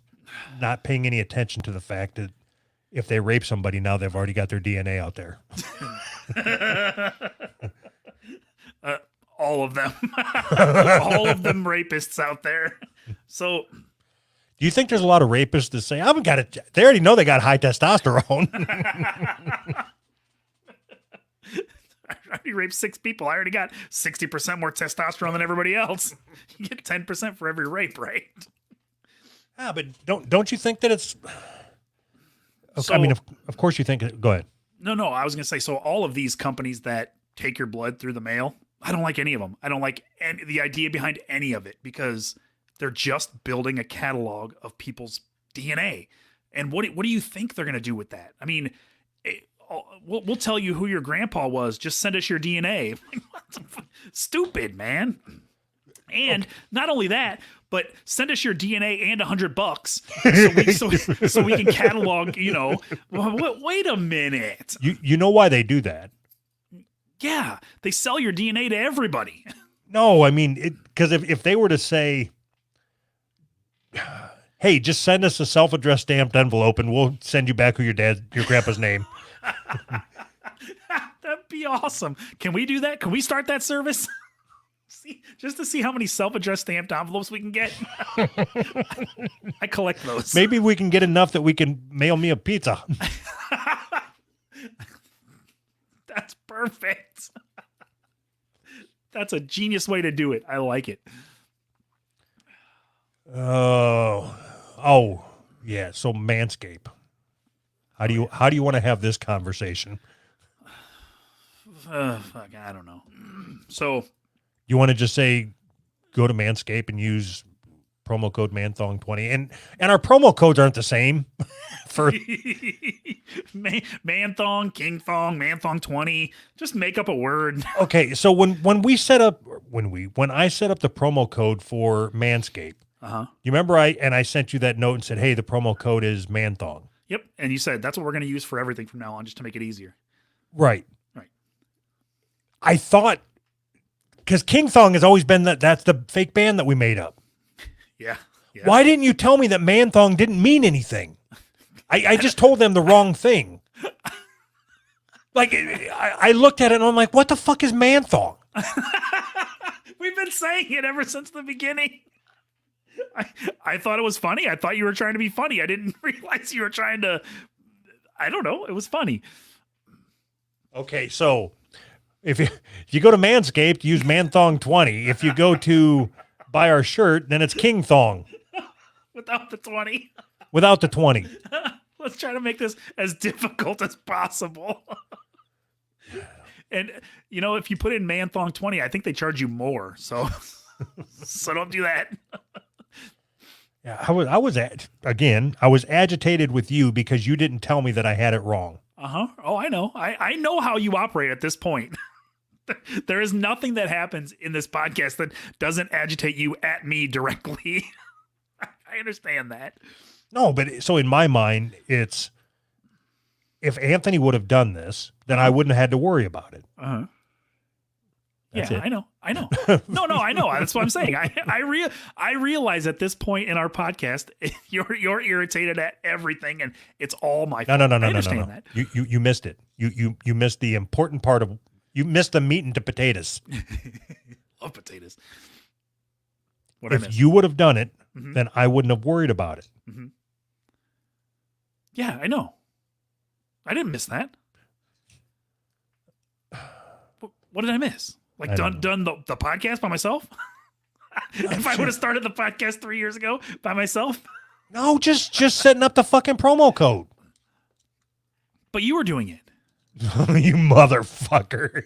B: not paying any attention to the fact that if they rape somebody now, they've already got their DNA out there.
C: All of them. All of them rapists out there. So
B: do you think there's a lot of rapists that say, I haven't got it? They already know they got high testosterone.
C: I already raped 6 people. I already got 60% more testosterone than everybody else. You get 10% for every rape, right?
B: Ah, but don't you think that it's...
C: So,
B: I mean, of course you think... Go ahead.
C: No, I was going to say, so all of these companies that take your blood through the mail, I don't like any of them. I don't like the idea behind any of it because they're just building a catalog of people's DNA. And what do you think they're going to do with that? I mean, we'll tell you who your grandpa was. Just send us your DNA. Stupid, man. And not only that, but send us your DNA and $100 so we can catalog, wait a minute.
B: You know why they do that?
C: Yeah, they sell your DNA to everybody.
B: No, I mean, because if they were to say, hey, just send us a self-addressed stamped envelope and we'll send you back your grandpa's name.
C: That'd be awesome. Can we do that? Can we start that service? Just to see how many self-addressed stamped envelopes we can get. I collect those.
B: Maybe we can get enough that we can mail me a pizza.
C: That's perfect. That's a genius way to do it. I like it.
B: Oh, yeah. So Manscaped. How do you want to have this conversation?
C: Fuck, I don't know. So
B: you want to just say, go to Manscaped and use promo code ManThong20, and our promo codes aren't the same for
C: Man-thong, king-thong, Man-thong20. Just make up a word.
B: Okay, so when I set up the promo code for Manscaped, you remember I sent you that note and said, hey, the promo code is ManThong.
C: Yep, and you said that's what we're going to use for everything from now on, just to make it easier.
B: Right. I thought, because King Thong has always been that's the fake band that we made up.
C: Yeah.
B: Why didn't you tell me that Man Thong didn't mean anything? I just told them the wrong thing. Like, I looked at it and I'm like, what the fuck is Man Thong?
C: We've been saying it ever since the beginning. I thought it was funny. I thought you were trying to be funny. I didn't realize you were trying to, I don't know. It was funny.
B: Okay, so if you go to Manscaped, use ManThong20. If you go to buy our shirt, then it's King Thong.
C: Without the 20.
B: Without the 20.
C: Let's try to make this as difficult as possible. And, if you put in ManThong20, I think they charge you more. So don't do that.
B: Yeah, I was agitated with you because you didn't tell me that I had it wrong.
C: Oh, I know. I know how you operate at this point. There is nothing that happens in this podcast that doesn't agitate you at me directly. I understand that.
B: No, but so in my mind, it's if Anthony would have done this, then I wouldn't have had to worry about it.
C: Yeah, I know. No, I know. That's what I'm saying. I realize at this point in our podcast, you're irritated at everything, and it's all my fault.
B: No.
C: I understand that.
B: You missed it. You missed the important part of. You missed the meat and the potatoes.
C: Love potatoes.
B: If you would have done it, then I wouldn't have worried about it.
C: Mm-hmm. Yeah, I know. I didn't miss that. What did I miss? Like done the podcast by myself? If I would have started the podcast 3 years ago by myself?
B: No, just setting up the fucking promo code.
C: But you were doing it.
B: You motherfucker.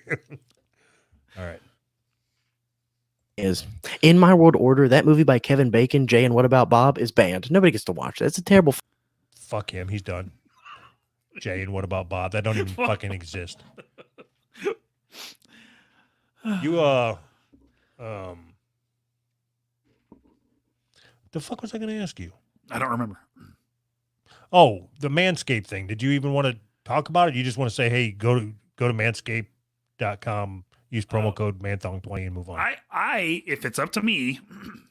B: All right.
D: Is In My World Order, that movie by Kevin Bacon, Jay and What About Bob, is banned. Nobody gets to watch that. It's a terrible.
B: Fuck him. He's done. Jay and What About Bob? That don't even fucking exist. You the fuck was I going to ask you?
C: I don't remember.
B: Oh, the Manscaped thing. Did you even want to talk about it? You just want to say, hey, go to manscaped.com, use promo code manthong20 and move on.
C: I if it's up to me,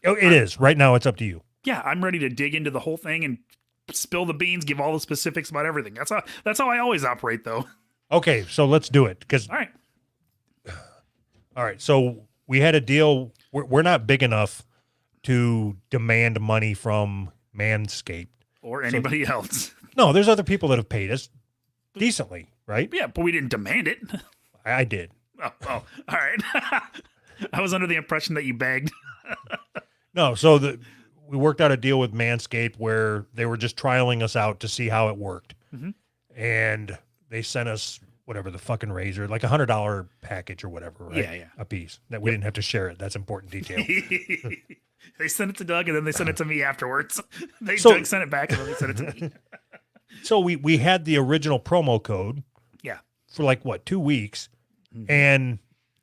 B: Oh, it is. Right now it's up to you.
C: yeah, I'm ready to dig into the whole thing and spill the beans, give all the specifics about everything. That's how I always operate, though.
B: Okay, so let's do it. Because
C: All right.
B: all right, so we had a deal. We're not big enough to demand money from Manscaped.
C: Or anybody else.
B: No, there's other people that have paid us decently, right?
C: Yeah, but we didn't demand it.
B: I did.
C: Oh, all right. I was under the impression that you begged.
B: No, so we worked out a deal with Manscaped where they were just trialing us out to see how it worked.
C: Mhm.
B: And they sent us whatever, the fucking razor, like $100 package or whatever, right?
C: Yeah.
B: A piece. That we didn't have to share it. That's important detail.
C: They sent it to Doug, and then they sent it to me afterwards. Doug sent it back, and then they sent it to me.
B: So we had the original promo code
C: Yeah.
B: for like, what, 2 weeks. And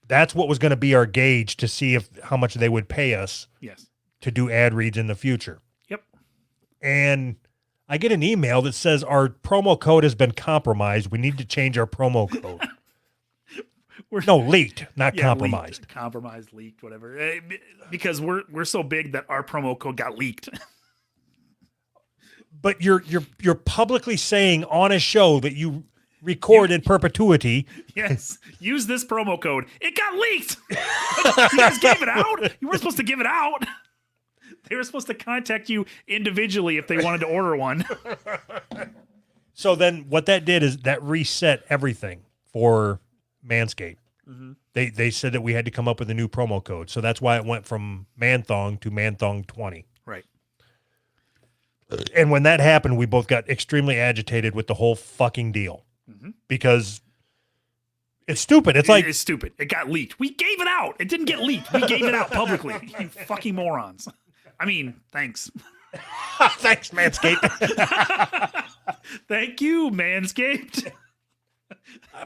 B: that's what was going to be our gauge to see how much they would pay us
C: Yes.
B: to do ad reads in the future.
C: Yep.
B: And I get an email that says our promo code has been compromised. We need to change our promo code. Leaked, not compromised.
C: Leaked, compromised, leaked, whatever. Because we're so big that our promo code got leaked.
B: But you're publicly saying on a show that you record in perpetuity.
C: Yes. Use this promo code. It got leaked. You guys gave it out. You weren't supposed to give it out. They were supposed to contact you individually if they wanted to order one.
B: So then what that did is that reset everything for Manscaped.
C: Mm-hmm.
B: They said that we had to come up with a new promo code. So that's why it went from Manthong to Manthong20.
C: Right.
B: And when that happened, we both got extremely agitated with the whole fucking deal.
C: Mm-hmm.
B: Because it's stupid. It's like
C: It's stupid. It got leaked. We gave it out. It didn't get leaked. We gave it out publicly. You fucking morons. I mean, thanks.
B: thanks, Manscaped.
C: Thank you, Manscaped.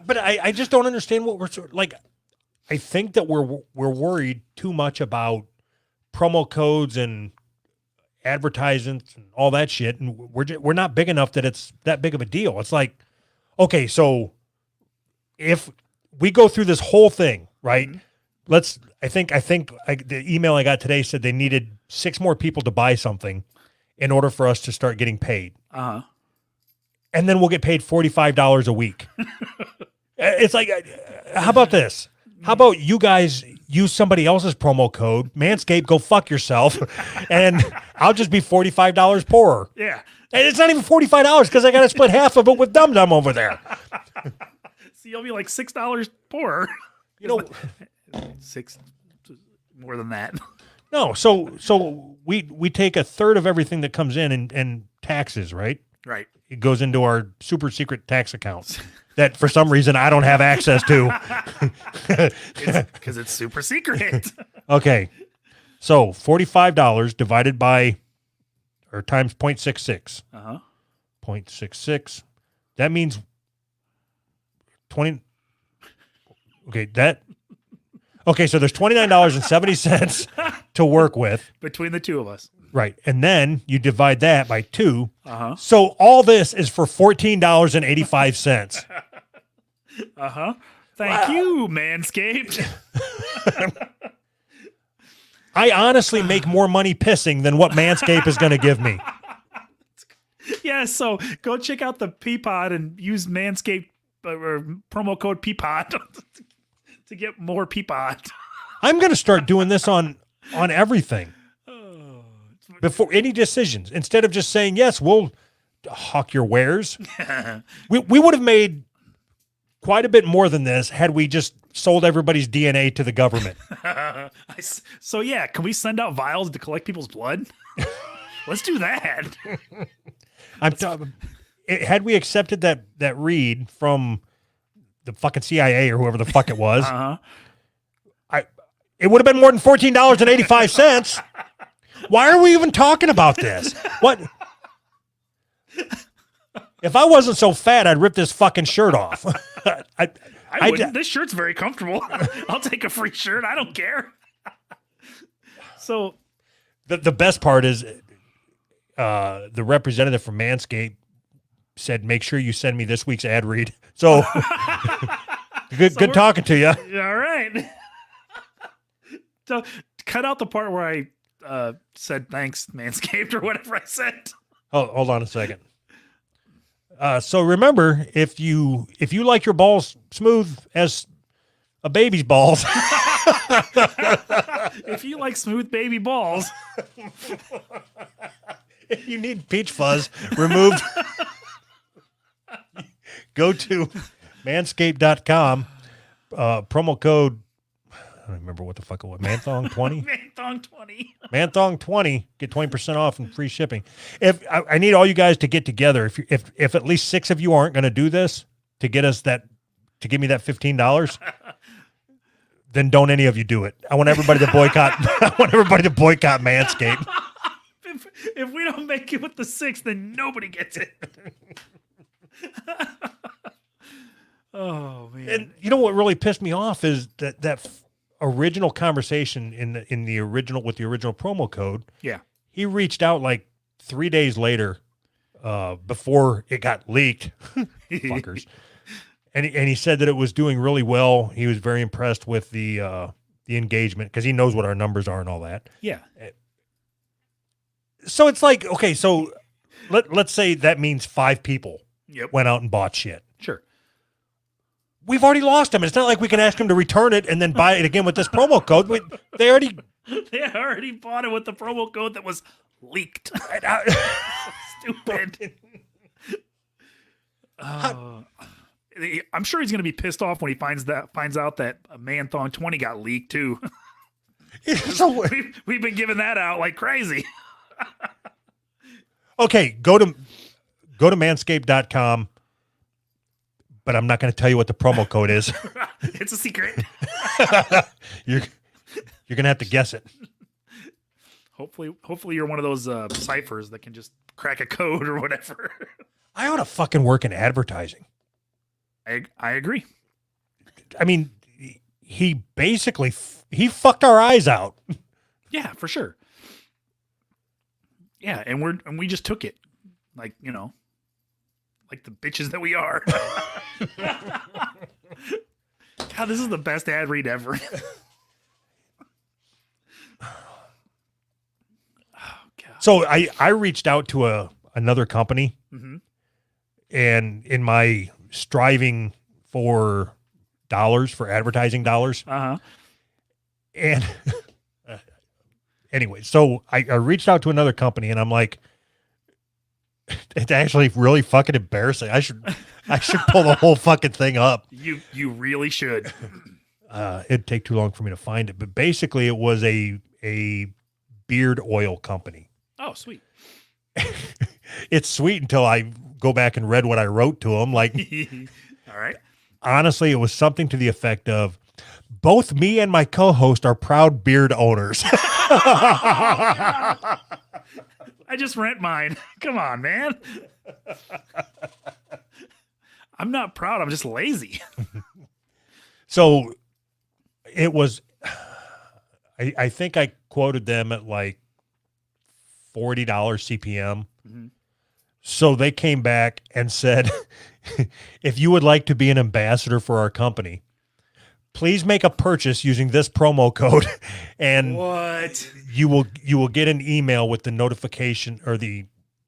B: But I just don't understand what we're like. I think that we're worried too much about promo codes and advertisements and all that shit, and we're not big enough that it's that big of a deal. It's like, okay, so if we go through this whole thing, right? Mm-hmm. I think the email I got today said they needed 6 more people to buy something in order for us to start getting paid.
C: Uh-huh.
B: And then we'll get paid $45 a week. It's like, how about this? How about you guys use somebody else's promo code, Manscaped, go fuck yourself, and I'll just be $45 poorer.
C: Yeah.
B: And it's not even $45 because I got to split half of it with Dum Dum over there.
C: So you'll be like $6 poorer.
B: You know,
C: 6 more than that.
B: no. So we take a third of everything that comes in and taxes, right?
C: Right.
B: It goes into our super secret tax account that for some reason I don't have access to.
C: Because it's super secret.
B: Okay. So $45 divided by or times 0.66.
C: Uh-huh.
B: 0.66. That means 20. Okay, so there's $29.70 to work with.
C: Between the two of us.
B: Right. And then you divide that by 2.
C: Uh-huh.
B: So all this is for $14.85.
C: Uh-huh. Thank you, Manscaped.
B: I honestly make more money pissing than what Manscaped is going to give me.
C: Yeah, so go check out the Peapod and use Manscaped or promo code Peapod to get more Peapod.
B: I'm going to start doing this on everything. Before any decisions, instead of just saying, yes, we'll hawk your wares. we would have made quite a bit more than this had we just sold everybody's DNA to the government.
C: So yeah, can we send out vials to collect people's blood? Let's do that.
B: Had we accepted that read from the fucking CIA or whoever the fuck it was, it would have been more than $14.85. Why are we even talking about this? What? If I wasn't so fat, I'd rip this fucking shirt off.
C: I wouldn't. This shirt's very comfortable. I'll take a free shirt. I don't care. So
B: the best part is the representative from Manscaped said, make sure you send me this week's ad read. So good talking to you.
C: All right. So cut out the part where I said thanks, Manscaped, or whatever I said.
B: Oh, hold on a second. So remember, if you like your balls smooth as a baby's balls,
C: if you like smooth baby balls,
B: if you need peach fuzz removed, go to manscaped.com, promo code, I don't remember what the fuck it was, Manthong20?
C: Manthong20.
B: Manthong20, get 20% off and free shipping. If I need all you guys to get together, if at least 6 of you aren't going to do this to get us to give me that $15, then don't any of you do it. I want everybody to boycott. I want everybody to boycott Manscaped.
C: If we don't make it with the 6, then nobody gets it. Oh man!
B: And you know what really pissed me off is that original conversation in the original with the original promo code.
C: Yeah,
B: he reached out like 3 days later, before it got leaked. Fuckers. And he said that it was doing really well. He was very impressed with the engagement because he knows what our numbers are and all that.
C: Yeah.
B: So it's like, okay, so let's say that means 5 people
C: Yep.
B: went out and bought shit.
C: Sure.
B: We've already lost them. It's not like we can ask them to return it and then buy it again with this promo code. They already
C: bought it with the promo code that was leaked. Stupid. I'm sure he's going to be pissed off when he finds out that a Manthong20 got leaked too.
B: So,
C: we've been giving that out like crazy.
B: Okay, go to manscaped.com, but I'm not going to tell you what the promo code is.
C: It's a secret.
B: You're going to have to guess it.
C: Hopefully you're one of those ciphers that can just crack a code or whatever.
B: I ought to fucking work in advertising.
C: I agree.
B: I mean, he basically he fucked our eyes out.
C: Yeah, for sure. Yeah, and we just took it, like, you know, like the bitches that we are. God, this is the best ad read ever. Oh God.
B: So I reached out to another company, and in my striving for dollars, for advertising dollars, and anyway, so I reached out to another company, and I'm like, it's actually really fucking embarrassing. I should pull the whole fucking thing up.
C: You really should.
B: It'd take too long for me to find it, but basically it was a beard oil company.
C: Oh, sweet.
B: It's sweet until I go back and read what I wrote to them. Like,
C: all right.
B: Honestly, it was something to the effect of, both me and my co-host are proud beard owners.
C: I just rent mine. Come on, man. I'm not proud. I'm just lazy.
B: So it was, I think I quoted them at like $40 CPM. So they came back and said, if you would like to be an ambassador for our company, please make a purchase using this promo code, and
C: what?
B: You will get an email with the notification or the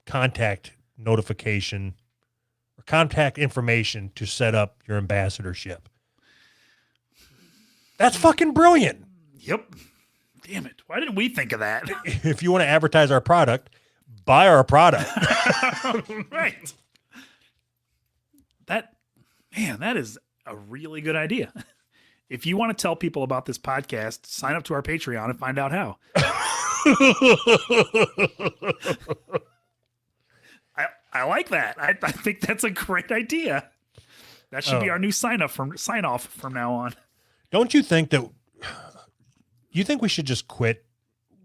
B: contact notification or contact information to set up your ambassadorship. That's fucking brilliant.
C: Yep. Damn it. Why didn't we think of that?
B: If you want to advertise our product, buy our product.
C: Right. That is a really good idea. If you want to tell people about this podcast, sign up to our Patreon and find out how. I like that. I think that's a great idea. That should be our new sign off from now on.
B: Don't you think that? You think we should just quit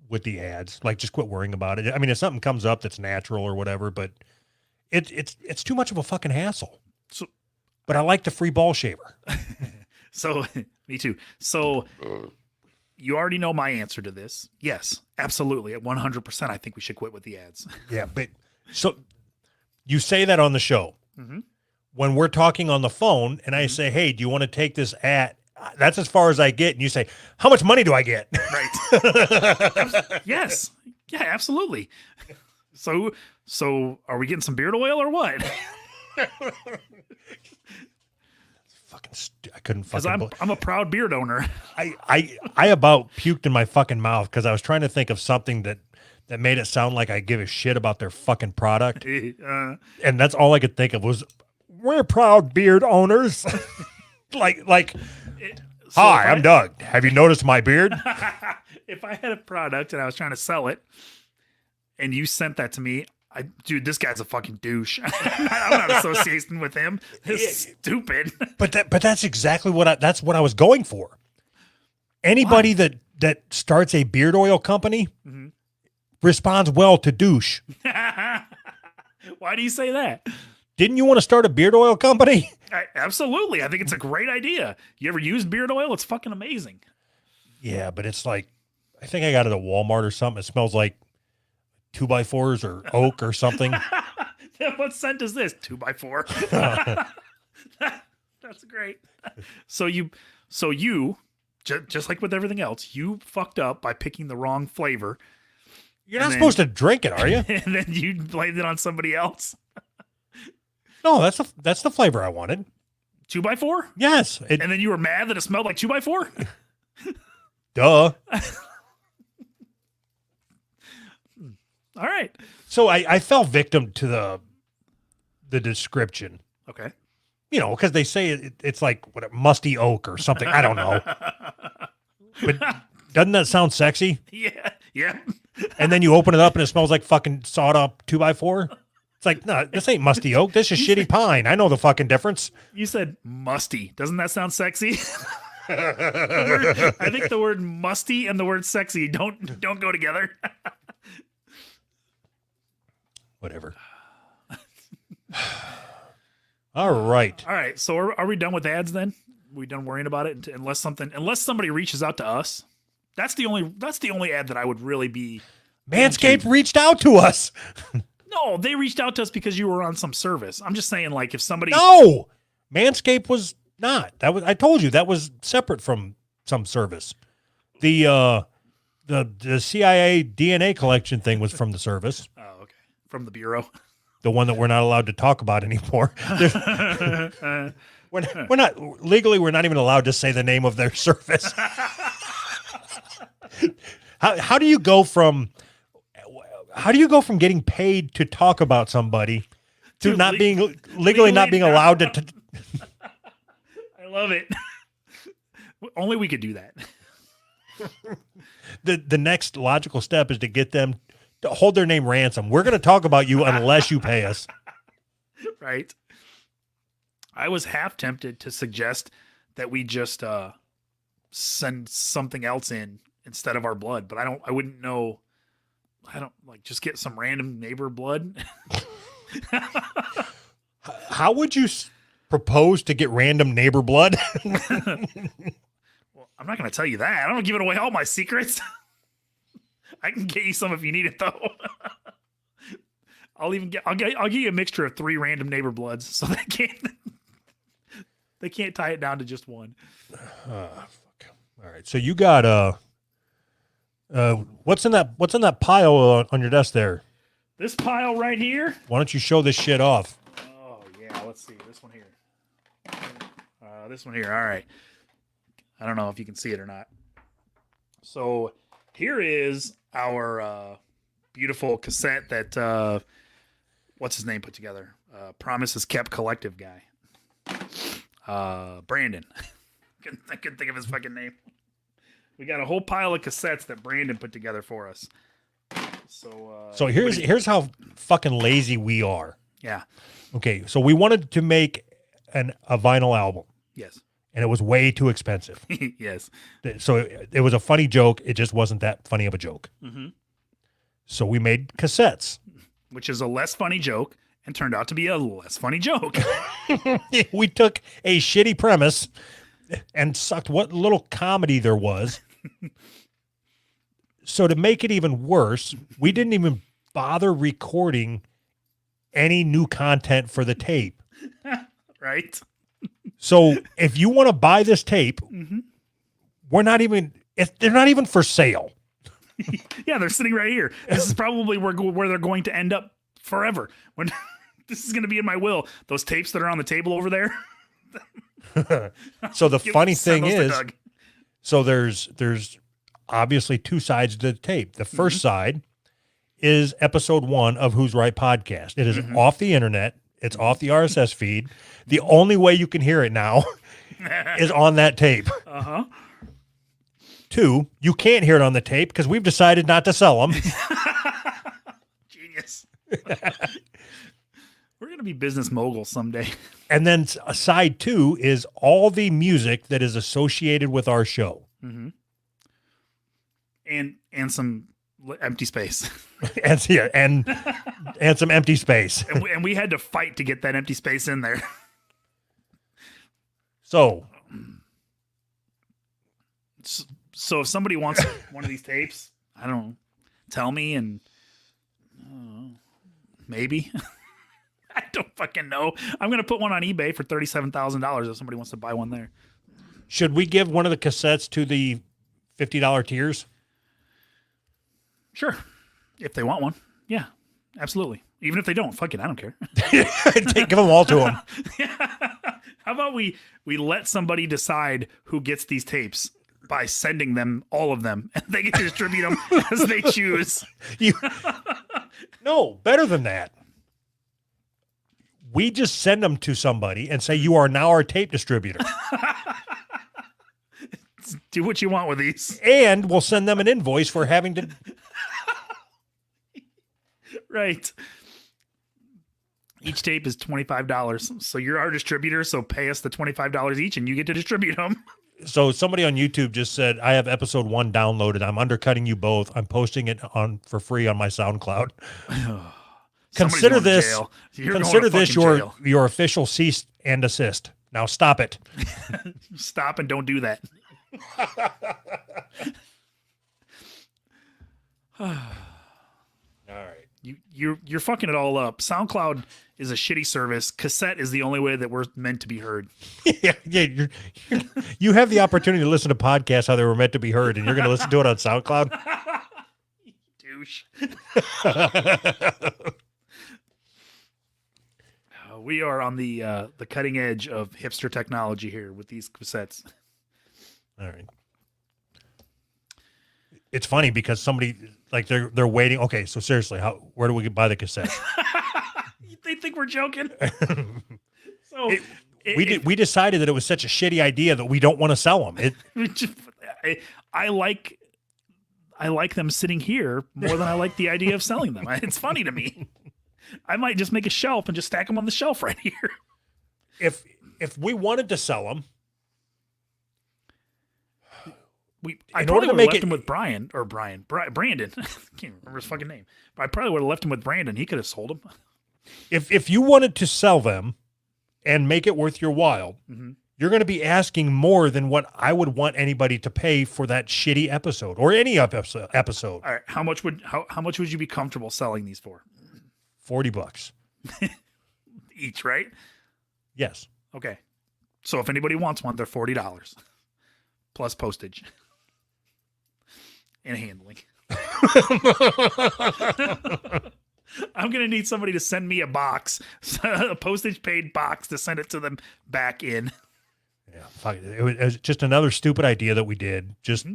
B: with the ads? Like, just quit worrying about it. I mean, if something comes up that's natural or whatever, but it's too much of a fucking hassle.
C: So,
B: but I like the free ball shaver.
C: So, me too. So, you already know my answer to this. Yes, absolutely. At 100%, I think we should quit with the ads.
B: Yeah, but so you say that on the show.
C: Mm-hmm.
B: When we're talking on the phone and I say, hey, do you want to take this ad? That's as far as I get. And you say, how much money do I get?
C: Right. Yes. Yeah, absolutely. So are we getting some beard oil or what?
B: I couldn't
C: Because
B: fucking.
C: I'm a proud beard owner.
B: I about puked in my fucking mouth because I was trying to think of something that made it sound like I give a shit about their fucking product. And that's all I could think of was, we're proud beard owners. like, hi, I'm Doug. Have you noticed my beard?
C: If I had a product and I was trying to sell it and you sent that to me, dude, this guy's a fucking douche. I'm not associating with him. It's stupid.
B: But that's exactly what I was going for. Anybody that starts a beard oil company responds well to douche.
C: Why do you say that?
B: Didn't you want to start a beard oil company?
C: Absolutely. I think it's a great idea. You ever used beard oil? It's fucking amazing.
B: Yeah, but it's like, I think I got it at Walmart or something. It smells like 2x4s or oak or something.
C: What scent is this? 2x4. That's great. So you, just like with everything else, you fucked up by picking the wrong flavor.
B: You're not supposed to drink it, are you?
C: And then you blamed it on somebody else.
B: No, that's the flavor I wanted.
C: 2x4?
B: Yes.
C: And then you were mad that it smelled like 2x4?
B: Duh.
C: All right.
B: So I fell victim to the description.
C: Okay.
B: You know, because they say it's like musty oak or something. I don't know. But doesn't that sound sexy?
C: Yeah. Yeah.
B: And then you open it up and it smells like fucking sawed up 2x4. It's like, no, this ain't musty oak. This is shitty pine. I know the fucking difference.
C: You said musty. Doesn't that sound sexy? I think the word musty and the word sexy don't go together.
B: Whatever. All right.
C: All right. So are we done with ads then? We done worrying about it unless somebody reaches out to us? That's the only ad that I would really be.
B: Manscaped reached out to us.
C: No, they reached out to us because you were on some service. I'm just saying, like, if somebody.
B: No, Manscaped was not. I told you that was separate from some service. The CIA DNA collection thing was from the service.
C: Oh, okay. From the bureau.
B: The one that we're not allowed to talk about anymore. we're not legally. We're not even allowed to say the name of their service. How do you go from getting paid to talk about somebody to not being legally not being allowed to?
C: I love it. Only we could do that.
B: The next logical step is to get them to hold their name ransom. We're going to talk about you unless you pay us.
C: Right. I was half tempted to suggest that we just send something else in instead of our blood, but I wouldn't know. I don't like just get some random neighbor blood.
B: How would you propose to get random neighbor blood?
C: Well, I'm not going to tell you that. I don't give it away all my secrets. I can get you some if you need it though. I'll give you a mixture of 3 random neighbor bloods so they can't tie it down to just one.
B: Fuck. All right. So you got what's in that pile on your desk there?
C: This pile right here.
B: Why don't you show this shit off?
C: Oh yeah, let's see this one here. This one here. All right. I don't know if you can see it or not. So here is our beautiful cassette that what's his name put together? Promises Kept Collective guy. Brandon. I couldn't think of his fucking name. We got a whole pile of cassettes that Brandon put together for us.
B: So here's how fucking lazy we are.
C: Yeah.
B: Okay, so we wanted to make a vinyl album,
C: Yes.
B: and it was way too expensive.
C: Yes.
B: So it was a funny joke. It just wasn't that funny of a joke.
C: Mm-hmm.
B: So we made cassettes.
C: Which is a less funny joke and turned out to be a less funny joke.
B: We took a shitty premise and sucked what little comedy there was. So to make it even worse, we didn't even bother recording any new content for the tape.
C: Right?
B: So if you want to buy this tape,
C: Mm-hmm.
B: they're not even for sale.
C: Yeah, they're sitting right here. This is probably where they're going to end up forever. When this is going to be in my will. Those tapes that are on the table over there.
B: So the funny
C: Send
B: thing
C: those to
B: is,
C: Doug.
B: so there's obviously two sides to the tape. The first side is episode 1 of Who's Right podcast. It is off the internet. It's off the RSS feed. The only way you can hear it now is on that tape.
C: Uh-huh.
B: 2, you can't hear it on the tape because we've decided not to sell them.
C: Genius. We're going to be business moguls someday.
B: And then side 2 is all the music that is associated with our show.
C: Mm-hmm. And some empty space.
B: And some empty space.
C: And we had to fight to get that empty space in there.
B: So
C: if somebody wants one of these tapes, I don't know, tell me and maybe. I don't fucking know. I'm going to put one on eBay for $37,000 if somebody wants to buy one there.
B: should we give one of the cassettes to the $50 tiers?
C: Sure. If they want one. Yeah, absolutely. Even if they don't, fuck it, I don't care.
B: Give them all to them.
C: How about we let somebody decide who gets these tapes by sending them all of them, and they get to distribute them as they choose.
B: No, better than that. We just send them to somebody and say, you are now our tape distributor.
C: Do what you want with these.
B: And we'll send them an invoice for having to.
C: Right. Each tape is $25. So you're our distributor, so pay us the $25 each and you get to distribute them.
B: So somebody on YouTube just said, I have episode 1 downloaded. I'm undercutting you both. I'm posting it for free on my SoundCloud. Consider this your official cease and desist. Now stop it.
C: Stop and don't do that.
B: All right.
C: You're fucking it all up. SoundCloud is a shitty service. Cassette is the only way that we're meant to be heard.
B: Yeah. You have the opportunity to listen to podcasts how they were meant to be heard, and you're going to listen to it on SoundCloud?
C: Douche. We are on the cutting edge of hipster technology here with these cassettes.
B: All right. It's funny because somebody like they're waiting. Okay, so seriously, where do we buy the cassette?
C: They think we're joking. So
B: we decided that it was such a shitty idea that we don't want to sell them.
C: I like them sitting here more than I like the idea of selling them. It's funny to me. I might just make a shelf and just stack them on the shelf right here.
B: If we wanted to sell them,
C: I probably would have left him with Brandon. I can't remember his fucking name. But I probably would have left him with Brandon. He could have sold them.
B: If you wanted to sell them and make it worth your while, you're going to be asking more than what I would want anybody to pay for that shitty episode or any episode.
C: All right, how much would you be comfortable selling these for?
B: $40
C: Each, right?
B: Yes.
C: Okay. So if anybody wants one, they're $40 plus postage and handling. I'm going to need somebody to send me a box, a postage paid box to send it to them back in.
B: Yeah. Fuck it. It was just another stupid idea that we did. Just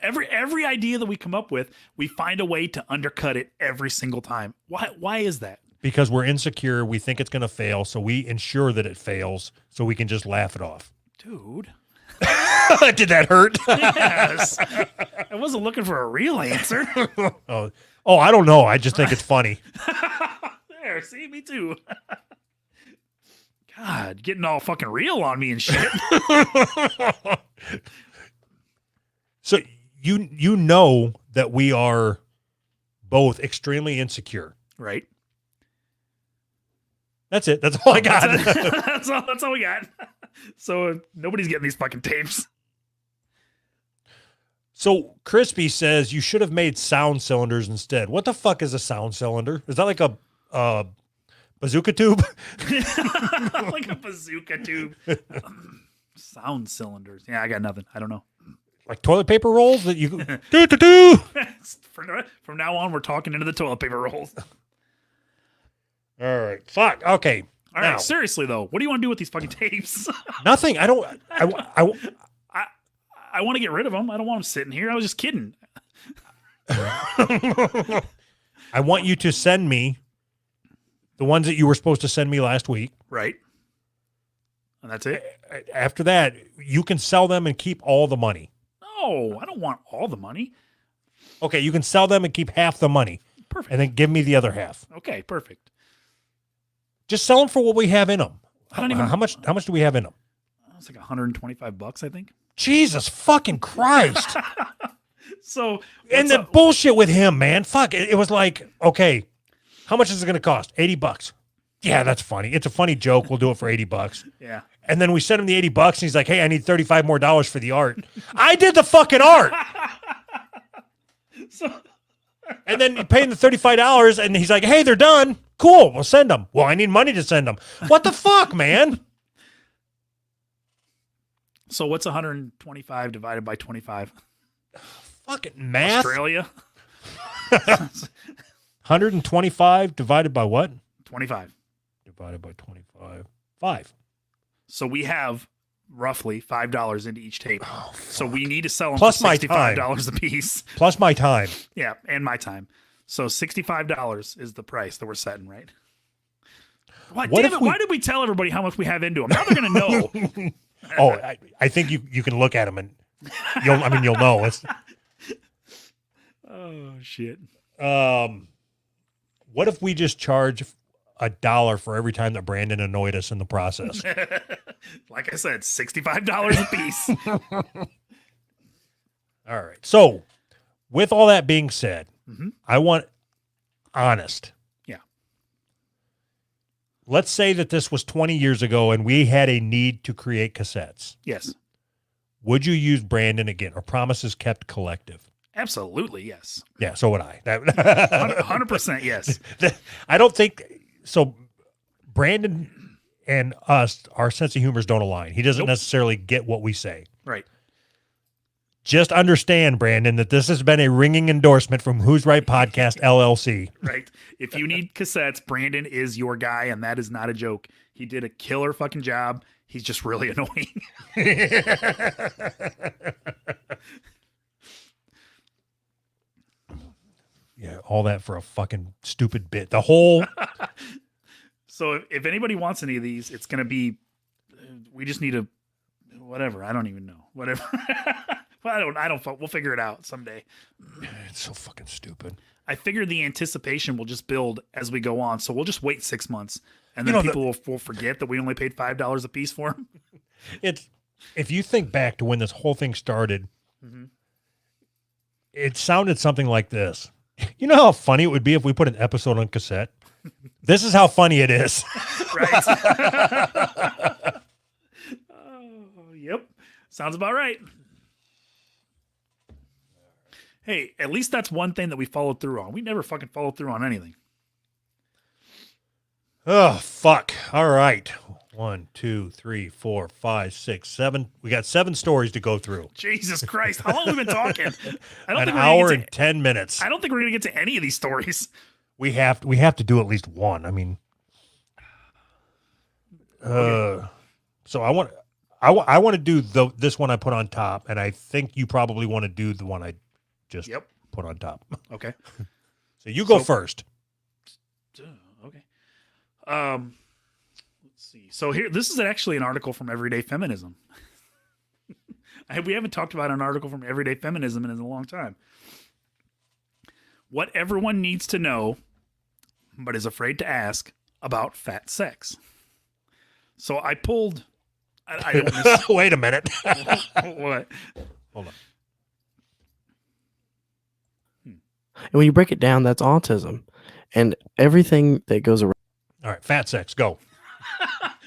C: every idea that we come up with, we find a way to undercut it every single time. Why is that?
B: Because we're insecure. We think it's going to fail. So we ensure that it fails so we can just laugh it off.
C: Dude.
B: Did that hurt?
C: Yes. I wasn't looking for a real answer.
B: Oh, I don't know. I just think it's funny.
C: There, see, me too. God, getting all fucking real on me and shit.
B: So you know that we are both extremely insecure.
C: Right.
B: That's it. That's all I got.
C: That's all we got. So nobody's getting these fucking tapes.
B: So Crispy says you should have made sound cylinders instead. What the fuck is a sound cylinder? Is that like a bazooka tube?
C: Like a bazooka tube. Sound cylinders. Yeah, I got nothing. I don't know.
B: Like toilet paper rolls that you do.
C: From now on, we're talking into the toilet paper rolls.
B: All right. Fuck. Okay.
C: All right. Seriously though, what do you want to do with these fucking tapes?
B: Nothing. I don't.
C: I want to get rid of them. I don't want them sitting here. I was just kidding.
B: I want you to send me the ones that you were supposed to send me last week.
C: Right. And that's it.
B: After that, you can sell them and keep all the money.
C: No, I don't want all the money.
B: Okay, you can sell them and keep half the money.
C: Perfect.
B: And then give me the other half.
C: Okay, perfect.
B: Just sell them for what we have in them.
C: I don't even.
B: How much do we have in them?
C: It's like $125, I think.
B: Jesus fucking Christ.
C: So
B: And the bullshit with him, man. Fuck. It was like, okay, how much is it going to cost? $80. Yeah, that's funny. It's a funny joke. We'll do it for $80.
C: Yeah.
B: And then we sent him the $80 and he's like, hey, I need $35 more for the art. I did the fucking art.
C: So
B: And then you pay him the $35 and he's like, hey, they're done. Cool. We'll send them. Well, I need money to send them. What the fuck, man?
C: So what's 125 divided by 25?
B: Fucking math.
C: Australia?
B: 125 divided by what?
C: 25.
B: Divided by 25. 5.
C: So we have roughly $5 into each tape.
B: Oh,
C: so we need to sell them
B: Plus
C: for
B: my
C: $65 a piece.
B: Plus my time.
C: Yeah, and my time. So $65 is the price that we're setting, right?
B: What
C: Damn
B: if
C: it,
B: we-
C: why did we tell everybody how much we have into them? Now they're going to know.
B: Oh, I think you can look at them and you'll know. It's
C: Oh, shit.
B: what if we just charge $1 for every time that Brandon annoyed us in the process?
C: Like I said, $65 a piece.
B: All right. So, with all that being said,
C: Mhm.
B: I want honest.
C: Yeah.
B: Let's say that this was 20 years ago and we had a need to create cassettes.
C: Yes.
B: Would you use Brandon again or Promises Kept Collective?
C: Absolutely, yes.
B: Yeah, so would I.
C: 100% yes.
B: I don't think so. Brandon and us, our sense of humors don't align. He doesn't
C: Nope.
B: necessarily get what we say.
C: Right.
B: Just understand, Brandon, that this has been a ringing endorsement from Who's Right Podcast LLC.
C: Right. If you need cassettes, Brandon is your guy, and that is not a joke. He did a killer fucking job. He's just really annoying.
B: Yeah, all that for a fucking stupid bit. The whole
C: So if anybody wants any of these, it's going to be, we just need a, whatever. I don't even know. Whatever. Well, I don't, we'll figure it out someday.
B: it's so fucking stupid.
C: I figure the anticipation will just build as we go on. So we'll just wait 6 months and then
B: You know,
C: people will forget that we only paid $5 a piece for them.
B: It's if you think back to when this whole thing started,
C: Mhm.
B: it sounded something like this. You know how funny it would be if we put an episode on cassette? This is how funny it is.
C: Right. Oh, yep. Sounds about right. Hey, at least that's one thing that we followed through on. We never fucking followed through on anything.
B: Oh, fuck. All right. 1, 2, 3, 4, 5, 6, 7. We got 7 stories to go through.
C: Jesus Christ. How long have we been talking? I don't
B: An
C: think
B: hour
C: we're
B: and 10 minutes.
C: I don't think we're going to get to any of these stories.
B: We have to do at least one. I mean, so I want to do this one I put on top, and I think you probably want to do the one I just
C: Yep.
B: put on top.
C: Okay.
B: So you go
C: So-
B: first.
C: Okay. Let's see. So here, this is actually an article from Everyday Feminism. We haven't talked about an article from Everyday Feminism in a long time. What everyone needs to know, but is afraid to ask about fat sex. So I pulled. I don't
B: Wait a minute.
C: what?
B: Hold on.
D: And when you break it down, that's autism, and everything that goes around.
B: All right, fat sex, go.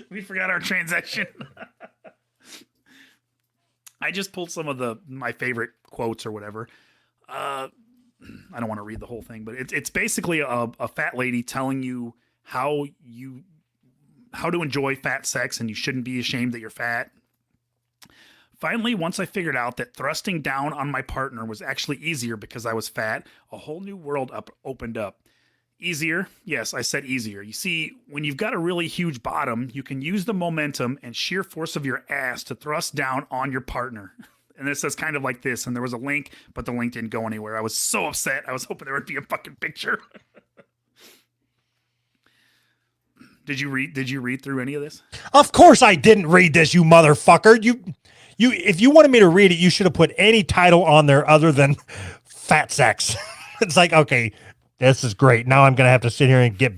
C: We forgot our transaction. I just pulled some of my favorite quotes or whatever. I don't want to read the whole thing, but it's basically a fat lady telling you how to enjoy fat sex, and you shouldn't be ashamed that you're fat. Finally, once I figured out that thrusting down on my partner was actually easier because I was fat, a whole new world opened up. Easier? Yes, I said easier. You see, when you've got a really huge bottom, you can use the momentum and sheer force of your ass to thrust down on your partner. And this says kind of like this, and there was a link, but the link didn't go anywhere. I was so upset. I was hoping there would be a fucking picture. Did you read through any of this?
B: Of course I didn't read this, you motherfucker. You if you wanted me to read it, you should have put any title on there other than fat sex. It's like, okay, this is great. Now I'm going to have to sit here and get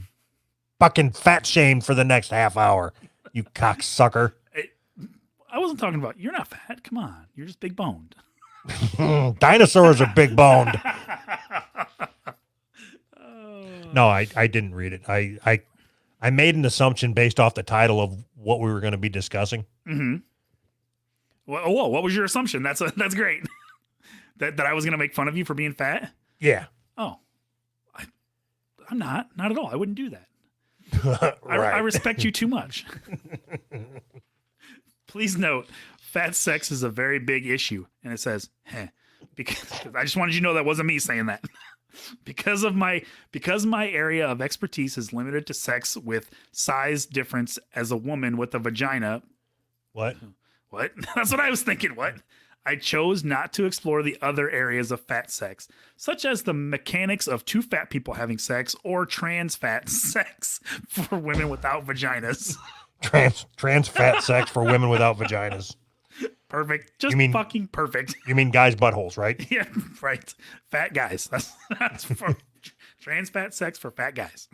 B: fucking fat shamed for the next half hour. You cocksucker.
C: I wasn't talking about, you're not fat. Come on. You're just big boned.
B: Dinosaurs are big boned. No, I didn't read it. I made an assumption based off the title of what we were going to be discussing.
C: Mm-hmm. Whoa, what was your assumption? That's great. that I was going to make fun of you for being fat?
B: Yeah.
C: Oh, I'm not at all. I wouldn't do that.
B: Right.
C: I respect you too much. Please note, fat sex is a very big issue. And it says, because I just wanted you to know that wasn't me saying that. Because my area of expertise is limited to sex with size difference as a woman with a vagina.
B: What?
C: That's what I was thinking. What? I chose not to explore the other areas of fat sex, such as the mechanics of two fat people having sex or trans fat sex for women without vaginas.
B: Trans fat sex for women without vaginas.
C: Perfect. Just fucking perfect.
B: You mean guys' buttholes, right?
C: Yeah, right. Fat guys. That's for trans fat sex for fat guys.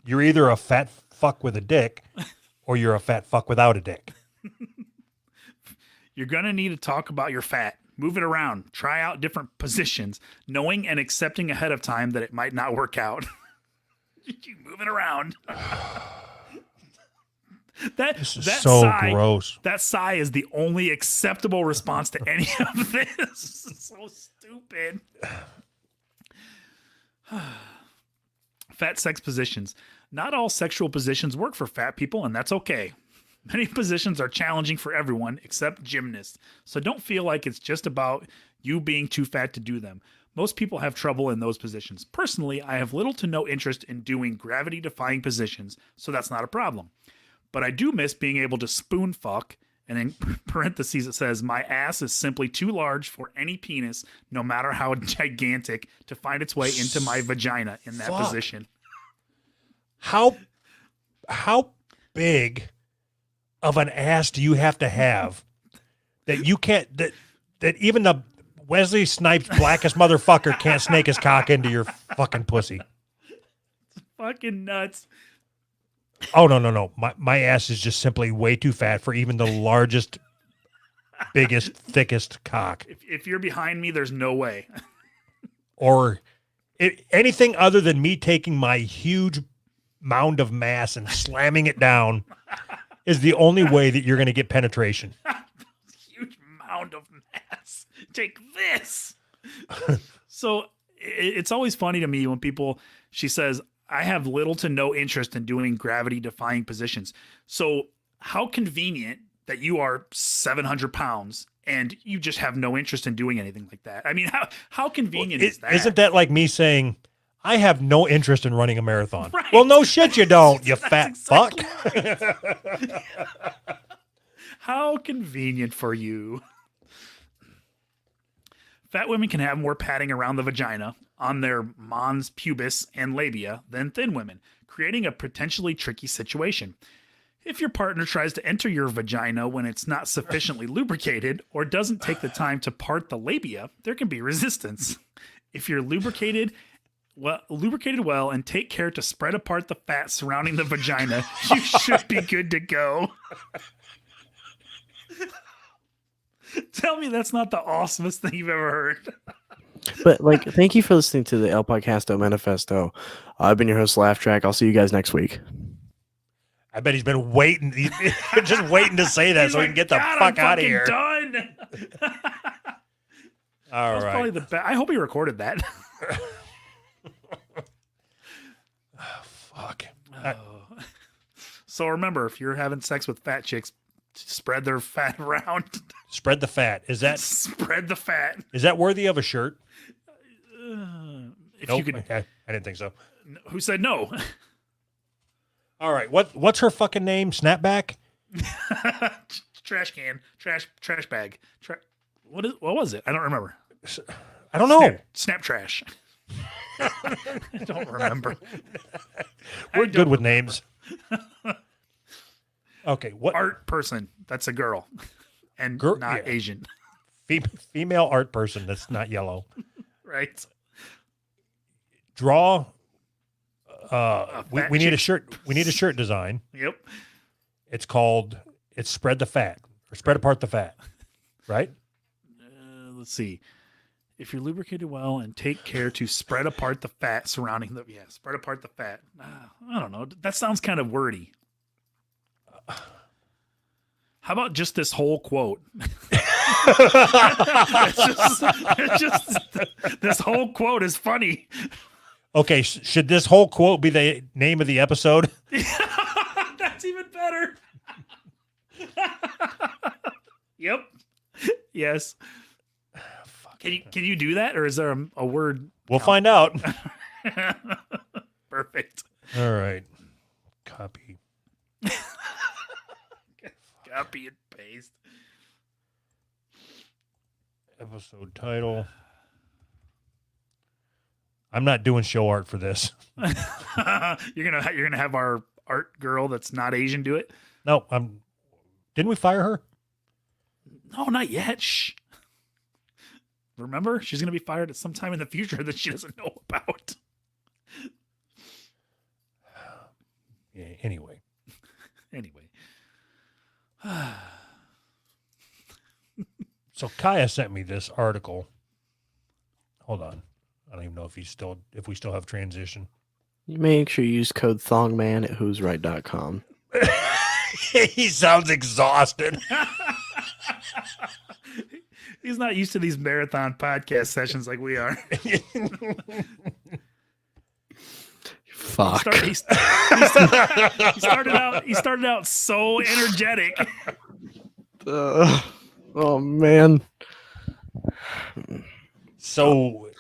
B: You're either a fat fuck with a dick or you're a fat fuck without a dick.
C: You're going to need to talk about your fat. Move it around. Try out different positions, knowing and accepting ahead of time that it might not work out. You move it around.
B: This is so
C: sigh,
B: gross.
C: That sigh is the only acceptable response to any of this. It's so stupid. Fat sex positions. Not all sexual positions work for fat people, and that's okay. Many positions are challenging for everyone except gymnasts, so don't feel like it's just about you being too fat to do them. Most people have trouble in those positions. Personally, I have little to no interest in doing gravity-defying positions, so that's not a problem. But I do miss being able to spoon fuck, and in parentheses it says, my ass is simply too large for any penis, no matter how gigantic, to find its way into my vagina in that position.
B: How big of an ass do you have to have that you can't, that even the Wesley Snipes blackest motherfucker can't snake his cock into your fucking pussy?
C: It's fucking nuts.
B: Oh, no. My ass is just simply way too fat for even the largest, biggest, thickest cock.
C: If you're behind me, there's no way.
B: Or anything other than me taking my huge mound of mass and slamming it down is the only way that you're going to get penetration.
C: Huge mound of mass. Take this. So it's always funny to me when she says, I have little to no interest in doing gravity-defying positions. So how convenient that you are 700 pounds and you just have no interest in doing anything like that. I mean, how convenient is that?
B: Isn't that like me saying, I have no interest in running a marathon?
C: Right.
B: Well, no shit you don't, you fat
C: exactly
B: fuck.
C: Right. How convenient for you. Fat women can have more padding around the vagina, on their mons pubis and labia than thin women, creating a potentially tricky situation. If your partner tries to enter your vagina when it's not sufficiently lubricated or doesn't take the time to part the labia, there can be resistance. If you're lubricated well and take care to spread apart the fat surrounding the vagina, you should be good to go. Tell me that's not the awesomest thing you've ever heard.
D: But like, thank you for listening to the El Podcasto Manifesto. I've been your host, Laugh Track. I'll see you guys next week.
B: I bet he's been waiting, just waiting to say that
C: He's
B: so he
C: like,
B: can get the
C: "God,
B: fuck
C: I'm
B: out of
C: fucking
B: here.
C: Done.
B: All
C: That's
B: right.
C: probably the best. I hope he recorded that.
B: Fuck.
C: So remember, if you're having sex with fat chicks, spread their fat around.
B: Spread the fat. Is
C: Spread the fat.
B: that worthy of a shirt?
C: If
B: Nope.
C: you could,
B: Okay. I didn't think so.
C: who said no?
B: All right. What's her fucking name? Snapback?
C: Trash can, trash bag. What was it? I don't remember.
B: I don't know.
C: Snap trash. I don't remember.
B: We're good with names. Okay. What
C: Art person. That's a girl, and
B: Girl-
C: not
B: yeah.
C: Asian,
B: female art person that's not yellow?
C: right?
B: Draw.
C: fat
B: We need a
C: chick.
B: shirt. We need a shirt design.
C: Yep.
B: It's spread the fat or spread apart the fat, right?
C: Let's see. If you're lubricated well and take care to spread apart the fat surrounding the spread apart the fat. I don't know. That sounds kind of wordy. How about just this whole quote? it's just this whole quote is funny.
B: Okay. Should this whole quote be the name of the episode?
C: That's even better. Yep. Yes. Can you do that, or is there a word?
B: We'll find out.
C: Perfect.
B: All right. Copy.
C: Copy and paste.
B: Episode title. I'm not doing show art for this.
C: You're gonna have our art girl that's not Asian do it.
B: No, didn't we fire her?
C: No, not yet. Shh. Remember, she's gonna be fired at some time in the future that she doesn't know about.
B: Yeah, anyway.
C: Anyway.
B: So Kaya sent me this article. Hold on. I don't even know if we still have transition.
D: You make sure you use code THONGMAN at who'sright.com.
B: He sounds exhausted.
C: He's not used to these marathon podcast sessions like we are.
D: Fuck.
C: He started out so energetic.
D: Oh, man.
B: So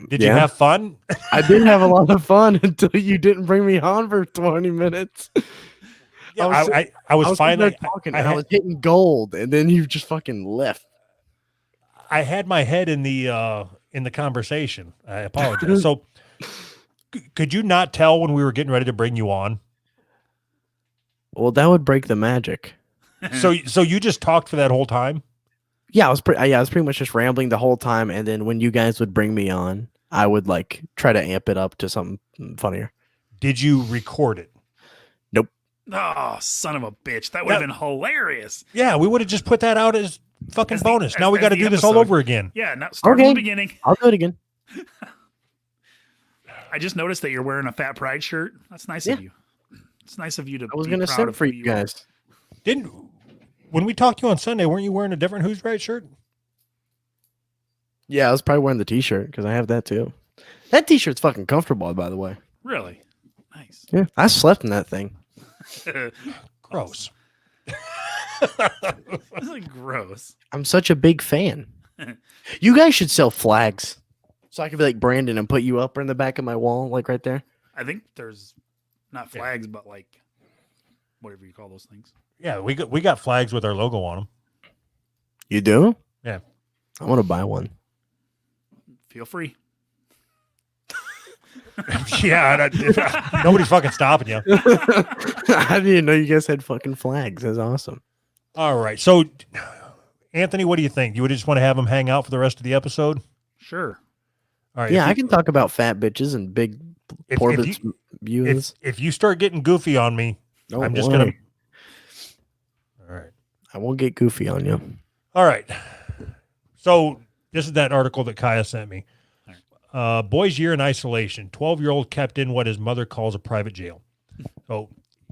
B: did you
D: Yeah.
B: have fun?
D: I did have a lot of fun until you didn't bring me on for 20 minutes.
B: Yeah,
D: I
B: I was
D: sitting
B: finally
D: there talking,
B: I
D: and I
B: had-
D: was hitting gold, and then you just fucking left.
B: I had my head in the conversation. I apologize. So could you not tell when we were getting ready to bring you on?
D: Well, that would break the magic.
B: So you just talked for that whole time?
D: Yeah, I was pretty much just rambling the whole time, and then when you guys would bring me on, I would like try to amp it up to something funnier.
B: Did you record it?
C: Oh, son of a bitch. That would have been hilarious.
B: Yeah, we would have just put that out as fucking
C: As the-
B: bonus.
C: as-
B: Now we
C: as
B: got to
C: the
B: do this all
C: episode.
B: over again.
C: Yeah, now start from
D: Okay.
C: the beginning.
D: I'll do it again.
C: I just noticed that you're wearing a Fat Pride shirt. That's nice of you. It's nice of you to
D: I was
C: be
D: gonna
C: proud
D: send
C: of
D: for
C: who
D: you
C: are.
D: guys.
B: When we talked to you on Sunday, weren't you wearing a different Who's Right shirt?
D: Yeah, I was probably wearing the T-shirt because I have that too. That T-shirt's fucking comfortable, by the way.
C: Really? Nice.
D: Yeah, I slept in that thing.
B: Gross.
C: This is gross.
D: I'm such a big fan. You guys should sell flags, so I could be like Brandon and put you up in the back of my wall, like right there.
C: I think there's not flags, but like whatever you call those things.
B: Yeah, we got flags with our logo on them.
D: You do?
B: Yeah.
D: I want to buy one.
C: Feel free.
B: Yeah, nobody's fucking stopping you.
D: I didn't know you guys had fucking flags. That's awesome.
B: All right. So, Anthony, what do you think? You would just want to have him hang out for the rest of the episode?
C: Sure.
B: All right.
D: Yeah,
B: if
D: I
B: you-
D: can talk about fat bitches and big
B: If-
D: Portents
B: if
D: views.
B: if you start getting goofy on me,
D: Don't
B: I'm just
D: worry.
B: gonna. All right.
D: I won't get goofy on you.
B: All right. So this is that article that Kaya sent me. Boy's year in isolation. 12-year-old kept in what his mother calls a private jail. So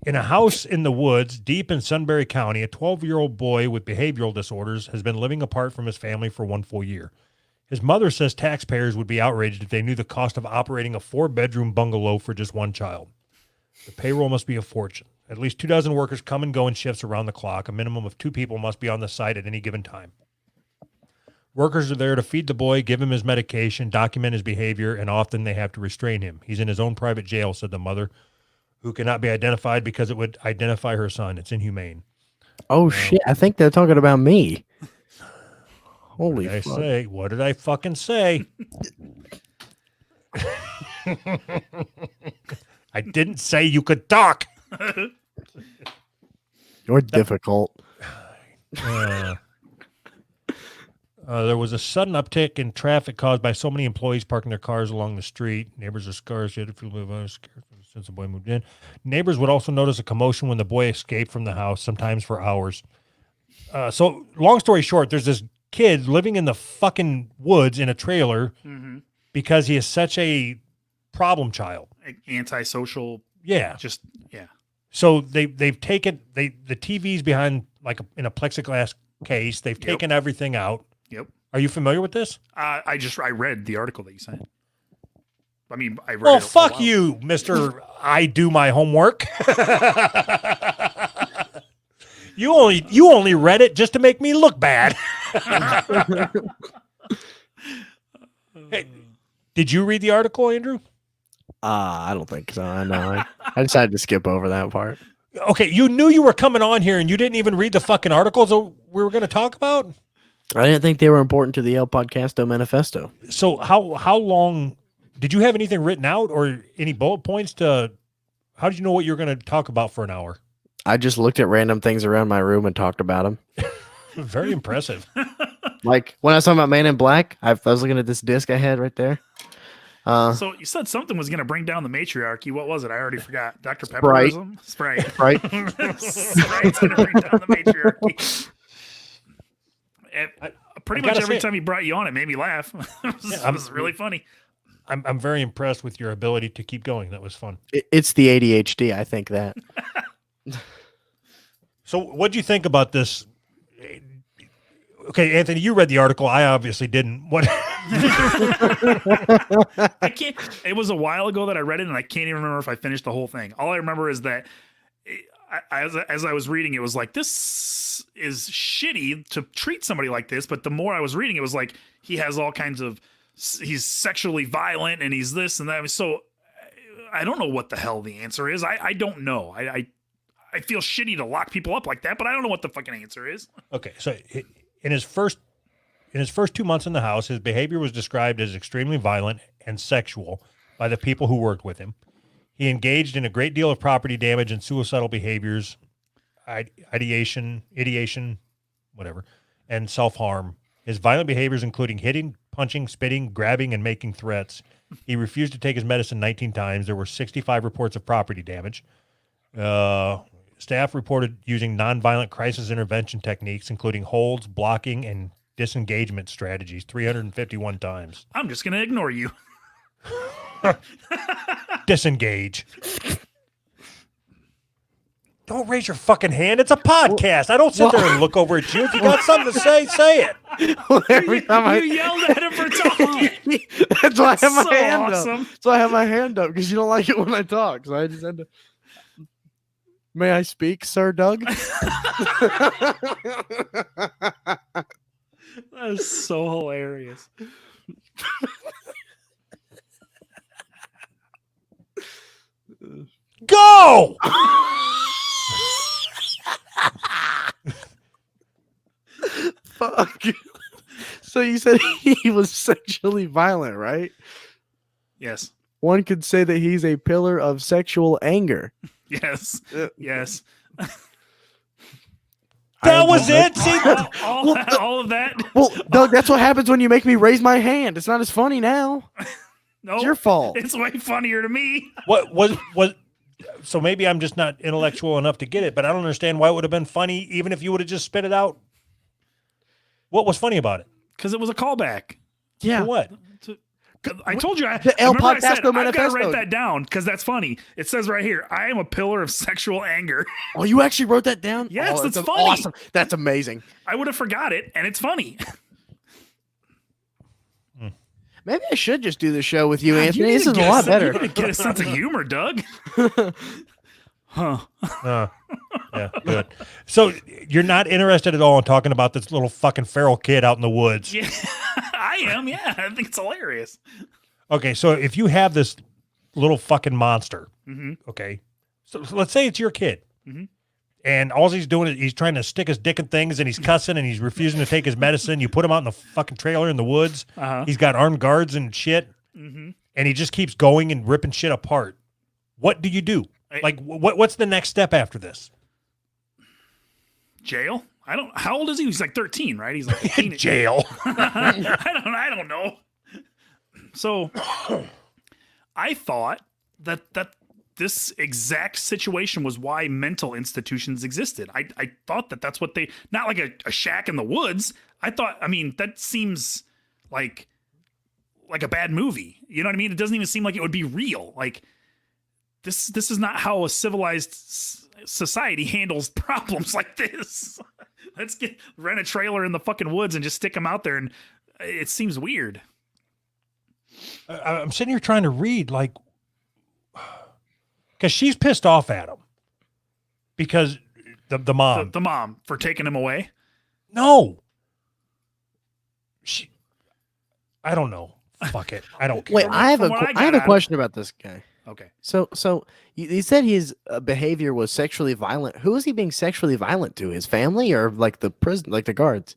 B: in a house in the woods deep in Sunbury County, a 12-year-old boy with behavioral disorders has been living apart from his family for 1 full year. His mother says taxpayers would be outraged if they knew the cost of operating a 4-bedroom bungalow for just one child. The payroll must be a fortune. At least 24 workers come and go in shifts around the clock. A minimum of 2 people must be on the site at any given time. Workers are there to feed the boy, give him his medication, document his behavior, and often they have to restrain him. He's in his own private jail, said the mother, who cannot be identified because it would identify her son. It's inhumane.
D: Oh shit! I think they're talking about me. Holy
B: What did I
D: fuck!
B: say? What did I fucking say? I didn't say you could talk.
D: You're difficult.
B: There was a sudden uptick in traffic caused by so many employees parking their cars along the street. Neighbors are scarce. Yet if you live since the boy moved in, neighbors would also notice a commotion when the boy escaped from the house, sometimes for hours. So, long story short, there's this kid living in the fucking woods in a trailer because he is such a problem child.
C: Antisocial.
B: Yeah.
C: Just yeah.
B: So they've taken the TV's behind in a plexiglass case. They've taken everything out.
C: Yep.
B: Are you familiar with this?
C: I read the article that you sent. I mean, I read.
B: Well,
C: it a
B: fuck
C: while.
B: you, Mr. I do my homework. You only read it just to make me look bad. Hey, did you read the article, Andrew?
D: I don't think so. I know. I decided to skip over that part.
B: Okay, you knew you were coming on here and you didn't even read the fucking articles that we were going to talk about?
D: I didn't think they were important to the El Podcasto Manifesto.
B: So how long did you have anything written out or any bullet points to how did you know what you were going to talk about for an hour?
D: I just looked at random things around my room and talked about them.
B: Very impressive.
D: Like when I was talking about Man in Black, I was looking at this disc I had right there.
C: So you said something was going to bring down the matriarchy. What was it? I already forgot. Dr.
D: Sprite.
C: Pepperism? Sprite.
D: Right?
C: Sprite's going to bring down the matriarchy. Pretty much
B: gotta
C: every
B: say-
C: time he brought you on, it made me laugh. It was really funny.
B: I'm very impressed with your ability to keep going. That was fun.
D: It's the ADHD. I think that.
B: So what'd you think about this? Okay, Anthony, you read the article. I obviously didn't. What?
C: I can't. It was a while ago that I read it, and I can't even remember if I finished the whole thing. All I remember is that as I was reading, it was like, this is shitty to treat somebody like this. But the more I was reading, it was like he has all kinds of. He's sexually violent, and he's this and that. So I don't know what the hell the answer is. I don't know. I feel shitty to lock people up like that, but I don't know what the fucking answer is.
B: Okay, so in his first 2 months in the house, his behavior was described as extremely violent and sexual by the people who worked with him. He engaged in a great deal of property damage and suicidal behaviors, ideation, whatever, and self-harm. His violent behaviors including hitting, punching, spitting, grabbing, and making threats. He refused to take his medicine 19 times. There were 65 reports of property damage. Staff reported using nonviolent crisis intervention techniques, including holds, blocking, and disengagement strategies 351 times.
C: I'm just going to ignore you.
B: Disengage. Don't raise your fucking hand. It's a podcast. I don't sit there and look over at you. If you got something to say, say it.
D: Every time
C: You yelled at him for talking.
D: that's why I have my
C: So
D: hand
C: awesome.
D: up. So I have my hand up because you don't like it when I talk. So I just had to. May I speak, Sir Doug?
C: That is so hilarious.
B: Go!
D: Fuck. So you said he was sexually violent, right?
C: Yes.
D: one could say that he's a pillar of sexual anger.
C: Yes. Yes.
B: That was it. See,
C: All of that.
D: Well, Doug, that's what happens when you make me raise my hand. It's not as funny now.
C: No,
D: It's your fault.
C: It's way funnier to me.
B: what was? So maybe I'm just not intellectual enough to get it, but I don't understand why it would have been funny, even if you would have just spit it out. What was funny about it?
C: Because it was a callback.
D: Yeah.
B: For what?
C: I told you.
D: The El
C: remember I said,
D: Podcasto
C: I've got to
D: Manifesto.
C: write that down because that's funny. It says right here, I am a pillar of sexual anger.
D: Oh, you actually wrote that down?
C: Yes,
D: oh,
C: it's
D: that's
C: funny.
D: awesome. That's amazing.
C: I would have forgot it, and it's funny.
D: Maybe I should just do the show with you,
C: God,
D: Anthony.
C: need
D: This
C: to
D: is a
C: get
D: lot
C: sen-
D: better.
C: You need to get a sense of humor, Doug. Huh.
B: Yeah, good. So you're not interested at all in talking about this little fucking feral kid out in the woods?
C: Yeah, I am. Yeah, I think it's hilarious.
B: Okay, so if you have this little fucking monster,
C: Mhm.
B: okay, so let's say it's your kid,
C: Mhm.
B: and all he's doing is he's trying to stick his dick in things, and he's cussing, and he's refusing to take his medicine. You put him out in the fucking trailer in the woods.
C: Uh-huh.
B: He's got armed guards and shit,
C: Mhm.
B: and he just keeps going and ripping shit apart. What do you do? Like, what's the next step after this?
C: Jail? I don't. How old is he? He's like 13, right? He's like 18.
B: Jail.
C: I don't know. So I thought that this exact situation was why mental institutions existed. I thought that that's what they, not like a shack in the woods. I mean, that seems like a bad movie. You know what I mean? It doesn't even seem like it would be real. Like this is not how a civilized society handles problems like this. Let's rent a trailer in the fucking woods and just stick them out there. And it seems weird.
B: I'm sitting here trying to read, like, because she's pissed off at him because the mom.
C: The mom for taking him away.
B: No. I don't know. Fuck it. I don't care.
D: Wait, I have
C: From what I
D: I
C: got
D: have
C: out
D: a
C: of-
D: question about this guy.
C: Okay.
D: So you said his behavior was sexually violent. Who is he being sexually violent to? His family or like the prison, like the guards?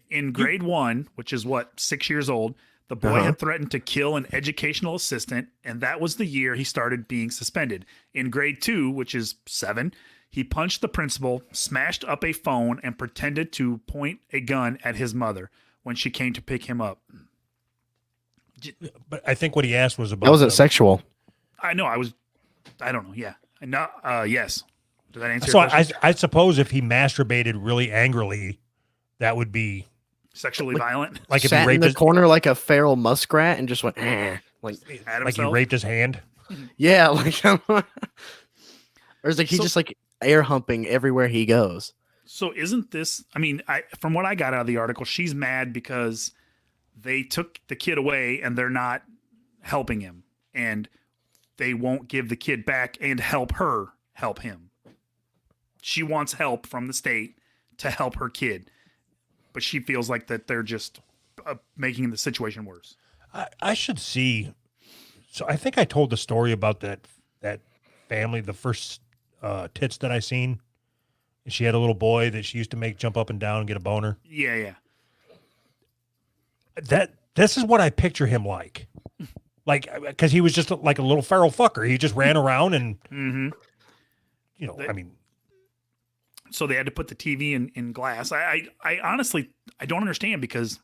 C: In grade 1, which is what, 6 years old, the boy
D: Uh-huh.
C: had threatened to kill an educational assistant, and that was the year he started being suspended. In grade 2, which is 7, he punched the principal, smashed up a phone, and pretended to point a gun at his mother when she came to pick him up.
B: But I think what he asked was about.
D: That wasn't
B: the-
D: sexual.
C: I know. I don't know. Yeah. No. Yes. Did that answer
B: So
C: your question?
B: I suppose if he masturbated really angrily, that would be
C: Sexually violent.
B: like if he
D: Sat in
B: raped
D: the
B: his,
D: corner like a feral muskrat and just went like
C: At
B: like he
C: himself?
B: raped his hand.
D: yeah, like or is like he's
C: So-
D: just like air humping everywhere he goes.
C: So isn't this? I mean, from what I got out of the article, she's mad because they took the kid away and they're not helping him, and they won't give the kid back and help her help him. She wants help from the state to help her kid, but she feels like that they're just making the situation worse.
B: I should see. So I think I told the story about that family, the first tits that I seen. She had a little boy that she used to make jump up and down and get a boner.
C: Yeah.
B: This is what I picture him like because he was just like a little feral fucker. He just ran around and
C: Mm-hmm.
B: I mean,
C: So they had to put the TV in glass. I honestly, I don't understand because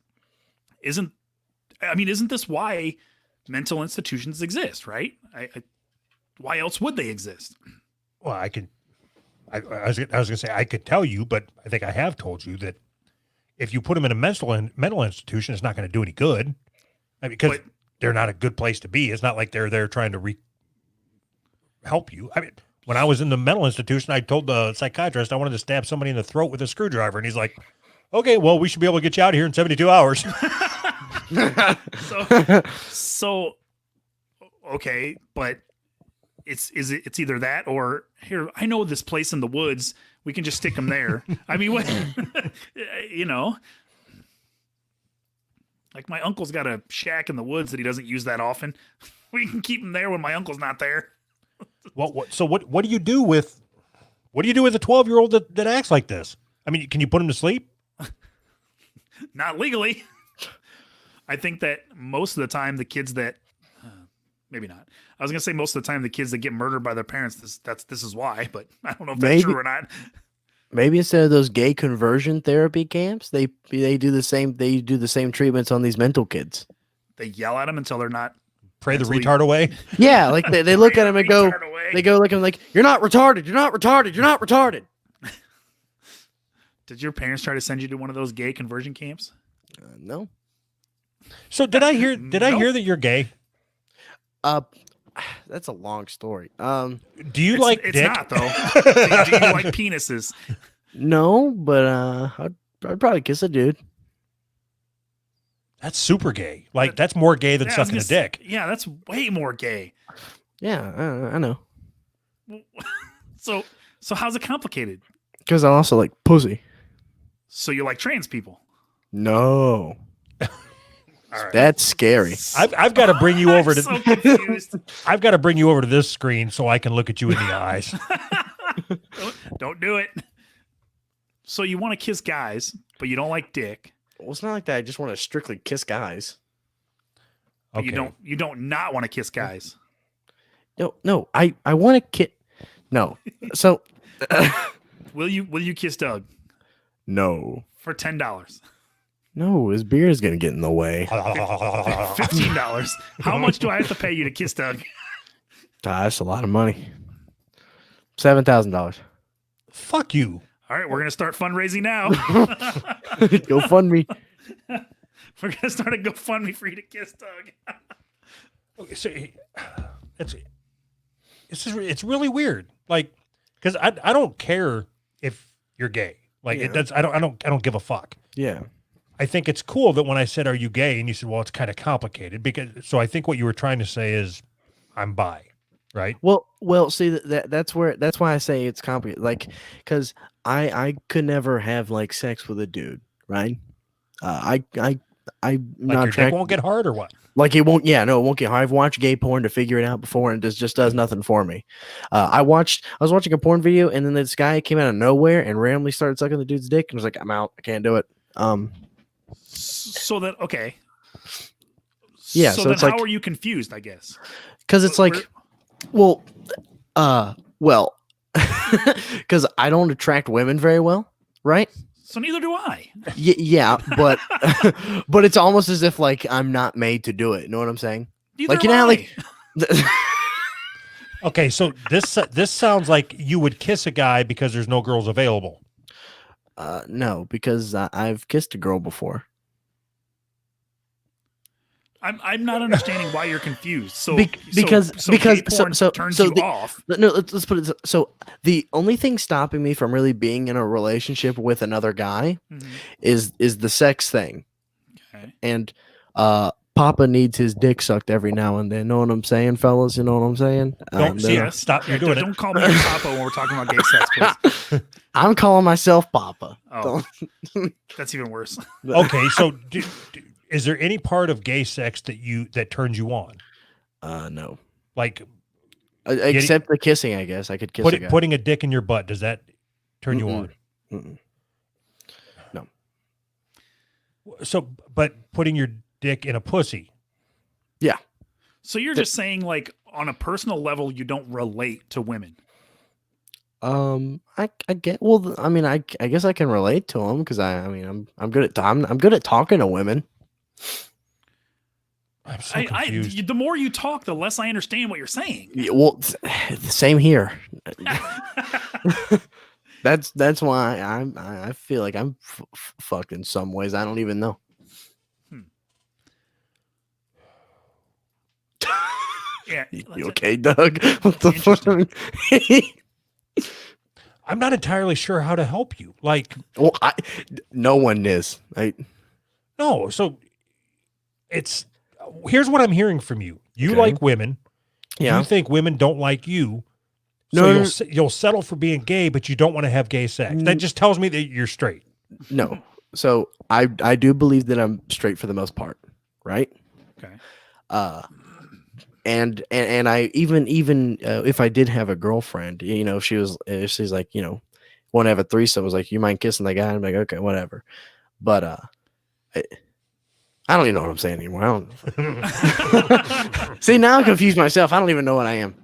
C: isn't this why mental institutions exist, right? Why else would they exist?
B: well, I was gonna say I could tell you, but I think I have told you that if you put them in a mental institution, it's not going to do any good. Because
C: But-
B: they're not a good place to be. It's not like they're there trying to help you. I mean, when I was in the mental institution, I told the psychiatrist I wanted to stab somebody in the throat with a screwdriver, and he's like, "Okay, well, we should be able to get you out of here in 72 hours."
C: So okay, but it's either that or here. I know this place in the woods. We can just stick them there. I mean, what like my uncle's got a shack in the woods that he doesn't use that often. We can keep him there when my uncle's not there.
B: So what do you do with a 12-year-old that acts like this? I mean, can you put him to sleep?
C: Not legally. I think that most of the time the kids that maybe not. I was gonna say most of the time the kids that get murdered by their parents, this is why, but I don't know if that's
D: Maybe.
C: true or not.
D: Maybe instead of those gay conversion therapy camps, they do the same treatments on these mental kids.
C: They yell at them until they're not.
B: Pray the
C: Mentally-
B: retard away.
D: Yeah, like they look at him and go,
C: Retard away.
D: they go look at him like, you're not retarded, you're not retarded, you're not retarded.
C: Did your parents try to send you to one of those gay conversion camps?
D: No.
B: So did I hear
C: Nope.
B: that you're gay?
D: That's a long story.
B: Do you
C: It's,
B: like
C: it's
B: dick?
C: not though. Do you like penises?
D: No, but I'd probably kiss a dude.
B: That's super gay. Like that's more gay than
C: Yeah, I was
B: sucking a
C: gonna say-
B: dick.
C: Yeah, that's way more gay.
D: Yeah, I know.
C: So how's it complicated?
D: Because I also like pussy.
C: So you like trans people?
D: No,
C: All right.
D: that's scary.
B: I've got to bring you over
C: I'm
B: to
C: so confused.
B: I've got to bring you over to this screen so I can look at you in the eyes.
C: Don't do it. So you want to kiss guys, but you don't like dick.
D: Well, it's not like that. I just want to strictly kiss guys.
C: But
B: Okay.
C: you don't not want to kiss guys.
D: No, I want to kiss. No, so
C: Will you kiss Doug
D: no,
C: for $10?
D: no, his beard is gonna get in the way.
C: $15. How much do I have to pay you to kiss Doug?
D: That's a lot of money. $7,000.
B: Fuck you.
C: All right, we're gonna start fundraising now.
D: Go fund me.
C: We're gonna start a GoFundMe for you to kiss Doug.
B: Okay, so it's really weird. Like, because I don't care if you're gay. Like
D: Yeah.
B: I don't give a fuck.
D: Yeah.
B: I think it's cool that when I said, "Are you gay?" and you said, "Well, it's kind of complicated," because so I think what you were trying to say is, "I'm bi," right?
D: Well. See that's why I say it's complicated. Like, because I could never have like sex with a dude, right? I'm
B: Like
D: not
B: your dick
D: attracted.
B: won't get hard or what?
D: Like it won't. Yeah, no, it won't get hard. I've watched gay porn to figure it out before, and it just does nothing for me. I was watching a porn video, and then this guy came out of nowhere and randomly started sucking the dude's dick, and was like, "I'm out. I can't do it."
C: So that okay.
D: Yeah,
C: So
D: so
C: then
D: it's
C: how
D: like-
C: are you confused? I guess.
D: Because it's
C: We're-
D: like, well, because I don't attract women very well, right?
C: So neither do I.
D: Yeah, but but it's almost as if like I'm not made to do it. You know what I'm saying?
C: Neither
D: Like, you
C: am
D: know how,
C: I.
D: like-
B: Okay, so this sounds like you would kiss a guy because there's no girls available.
D: No, because I've kissed a girl before.
C: I'm not understanding why you're confused. So
D: Because
C: gay porn
D: so
C: turns
D: so
C: you
D: the-
C: off.
D: No, let's put it so the only thing stopping me from really being in a relationship with another guy
C: Mhm.
D: is the sex thing.
C: Okay.
D: And Papa needs his dick sucked every now and then. Know what I'm saying, fellas? You know what I'm saying?
B: Don't see
D: then-
B: it. Stop. You're
C: Yeah,
B: doing it.
C: don't call me your papa when we're talking about gay sex, please.
D: I'm calling myself Papa.
C: Oh, that's even worse.
B: Okay, so is there any part of gay sex that turns you on?
D: No.
B: Like
D: Except the kissing, I guess. I could kiss a guy.
B: putting a dick in your butt, does that turn you
D: Mm-mm.
B: on?
D: Mm-mm.
B: So, but putting your dick in a pussy.
C: So you're just saying, like, on a personal level, you don't relate to women.
D: I get. Well, I mean, I guess I can relate to him because I'm good at I'm good at talking to women.
B: I'm so confused.
C: The more you talk, the less I understand what you're saying.
D: Yeah, well, same here. That's why I feel like I'm fucked in some ways. I don't even know.
C: Yeah.
D: You okay, Doug? What the fuck?
B: I'm not entirely sure how to help you. Like,
D: Well, no one is.
B: no. So here's what I'm hearing from you. You
D: Okay.
B: like women.
D: Yeah.
B: You think women don't like you. So
D: No,
B: you'll settle for being gay, but you don't want to have gay sex. That just tells me that you're straight.
D: No. So I do believe that I'm straight for the most part, right?
C: Okay.
D: And I even if I did have a girlfriend, you know, she's like, you know, want to have a threesome, I was like, you mind kissing the guy? I'm like, okay, whatever. But I don't even know what I'm saying anymore. I don't. See, now I confuse myself. I don't even know what I am.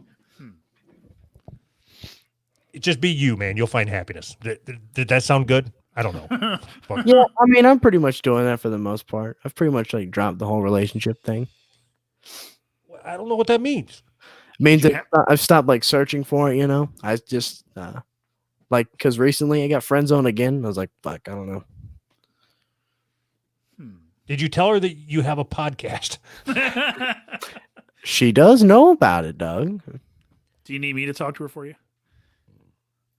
B: Just be you, man. You'll find happiness. Did that sound good? I don't know. But
D: Yeah, I mean, I'm pretty much doing that for the most part. I've pretty much like dropped the whole relationship thing.
B: I don't know what that means.
D: It means
C: You
D: that I've stopped like searching for it. I just like because recently I got friend zoned again. I was like, fuck, I don't know.
B: Did you tell her that you have a podcast?
D: She does know about it, Doug.
C: Do you need me to talk to her for you?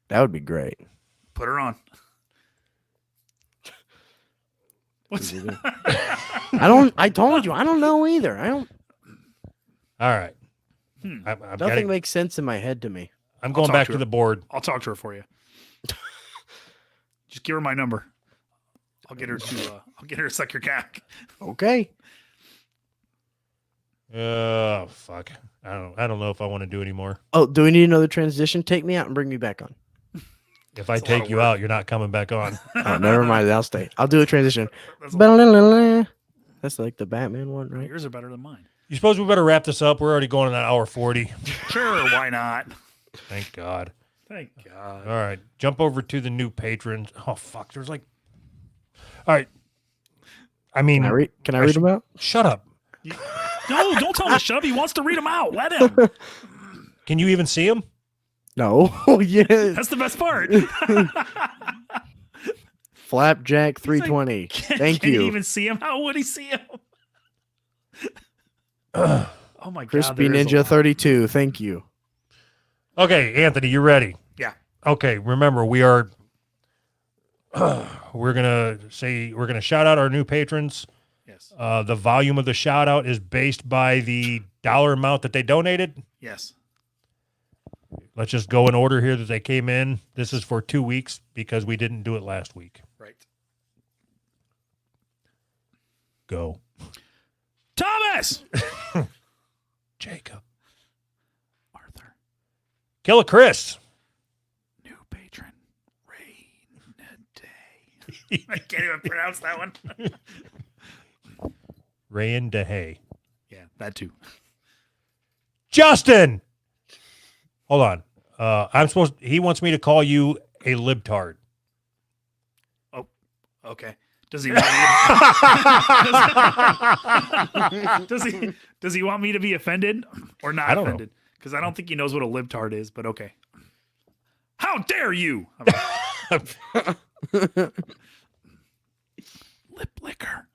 D: That would be great.
C: Put her on. What's
D: I told you, I don't know either. I don't.
B: All right.
C: Hmm.
B: I'm
D: Nothing
B: getting-
D: makes sense in my head to me.
B: I'm going
C: talk
B: back
C: to
B: to
C: her.
B: the board.
C: I'll talk to her for you. Just give her my number. I'll get her to suck your cock.
D: Okay.
B: Oh fuck. I don't know if I want to do anymore.
D: Oh, do we need another transition? Take me out and bring me back on.
B: If I
C: That's a lot
B: take
C: of
B: you
C: work.
B: out, you're not coming back on.
D: Oh, never mind. I'll stay. I'll do a transition.
C: That's a lot.
D: That's like the Batman one, right?
C: Yours are better than mine.
B: You suppose we better wrap this up? We're already going on an hour 40.
C: Sure, why not?
B: Thank God.
C: Thank God.
B: All right. Jump over to the new patrons. Oh fuck. There's like all right. I mean,
D: Can I read them out?
B: shut up.
C: No, don't tell him to shut up. He wants to read them out. Let him.
B: Can you even see him?
D: No. Yeah.
C: That's the best part.
D: Flapjack 320. Thank
C: Can
D: you.
C: you even see him? How would he see him? Oh my God.
D: Crispy
C: there is a
D: Ninja
C: lot.
D: 32. Thank you.
B: Okay, Anthony, you ready?
C: Yeah.
B: Okay, remember we are we're going to shout out our new patrons.
C: Yes.
B: The volume of the shout out is based by the dollar amount that they donated.
C: Yes.
B: Let's just go in order here that they came in. This is for 2 weeks because we didn't do it last week.
C: Right.
B: Go.
C: Thomas.
B: Jacob.
C: Arthur.
B: Killer Chris.
C: New patron. Rain Day. I can't even pronounce that one.
B: Rayan DeHay.
C: Yeah, that too.
B: Justin. Hold on. He wants me to call you a libtard.
C: Okay. Does he want me does he want me to be offended or not
B: I don't know.
C: offended? Because I don't think he knows what a libtard is, but okay. How dare you? Lip liquor.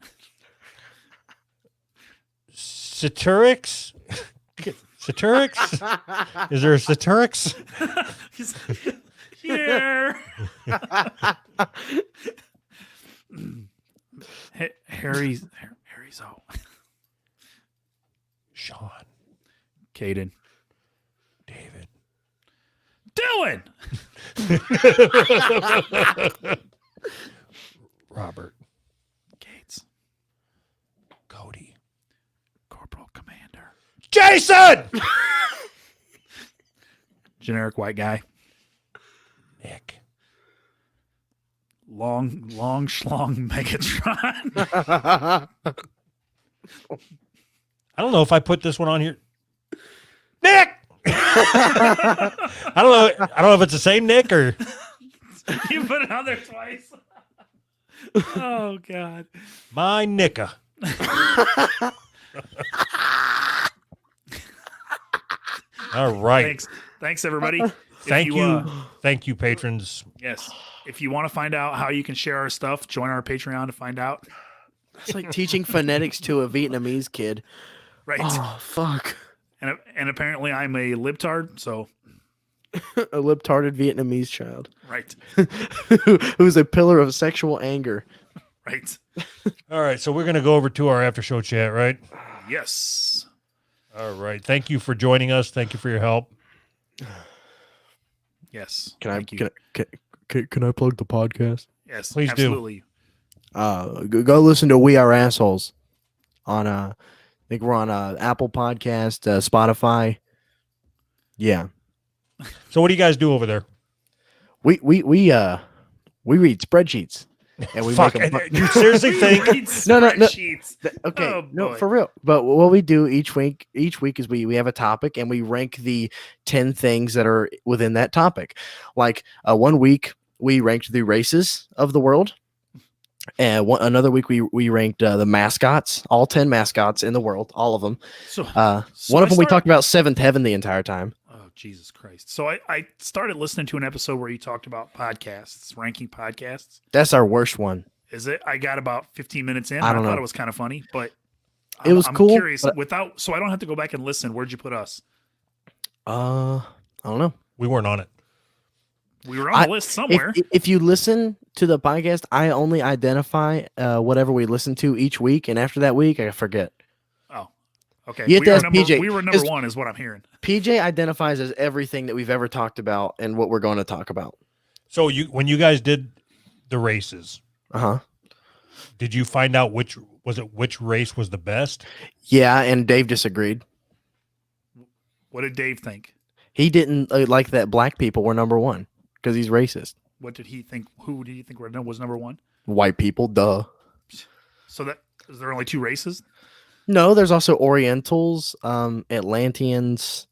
B: Satyrix? Satyrix? Is there a Satyrix?
C: He's here. Harry's O.
B: Sean.
C: Caden.
B: David.
C: Dylan.
B: Robert.
C: Gates.
B: Cody.
C: Corporal Commander.
B: Jason!
C: Generic white guy.
B: Nick.
C: Long schlong Megatron.
B: I don't know if I put this one on here. Nick! I don't know if it's the same Nick or
C: You put it on there twice. Oh God.
B: my Nicka. All right.
C: Thanks everybody.
B: Thank you, patrons.
C: Yes. If you want to find out how you can share our stuff, join our Patreon to find out.
D: It's like teaching phonetics to a Vietnamese kid.
C: Right.
D: Oh, fuck.
C: And apparently I'm a libtard, so
D: A lip-tarded Vietnamese child
C: right.
D: who's a pillar of sexual anger.
C: Right.
B: All right, so we're going to go over to our after show chat, right?
C: Yes.
B: All right. Thank you for joining us. Thank you for your help.
C: Yes.
D: Can
C: Thank you.
D: Can I plug the podcast?
C: Yes.
B: Please do.
C: absolutely.
D: Go listen to We Are Assholes on I think we're on Apple Podcast, Spotify. Yeah.
B: So what do you guys do over there?
D: We read spreadsheets. and we
B: Fuck.
D: make them.
B: You seriously think?
C: Read
D: No, no.
C: spreadsheets.
D: Okay,
C: Oh,
D: no,
C: boy.
D: for real. But what we do each week is we have a topic and we rank the 10 things that are within that topic. Like 1 week we ranked the races of the world, and another week we ranked the mascots, all 10 mascots in the world, all of them.
C: So, so
D: One
C: I
D: of them we
C: start-
D: talked about Seventh Heaven the entire time.
C: Oh, Jesus Christ. So I started listening to an episode where you talked about podcasts, ranking podcasts.
D: That's our worst one.
C: Is it? I got about 15 minutes in.
D: I
C: I
D: don't
C: thought
D: know.
C: it was kind of funny, but
D: It was
C: I'm
D: cool,
C: curious
D: but-
C: so I don't have to go back and listen. Where'd you put us?
D: I don't know.
B: We weren't on it.
C: We were on the list somewhere.
D: If you listen to the podcast, I only identify whatever we listen to each week, and after that week, I forget.
C: Oh, okay.
D: You have to
C: were
D: ask PJ,
C: we were number
D: 'cause-
C: one, is what I'm hearing.
D: PJ identifies as everything that we've ever talked about and what we're going to talk about.
B: So when you guys did the races,
D: Uh huh.
B: did you find out which race was the best?
D: Yeah, and Dave disagreed.
C: What did Dave think?
D: He didn't like that black people were number one because he's racist.
C: What did he think? Who did he think was number one?
D: White people, duh.
C: So that is there only two races?
D: No, there's also Orientals, Atlanteans.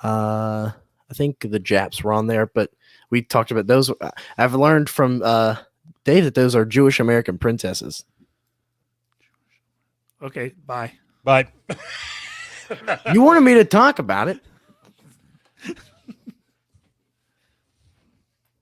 D: I think the Japs were on there, but we talked about those. I've learned from Dave that those are Jewish American princesses.
C: Okay, bye.
B: But
D: You wanted me to talk about it.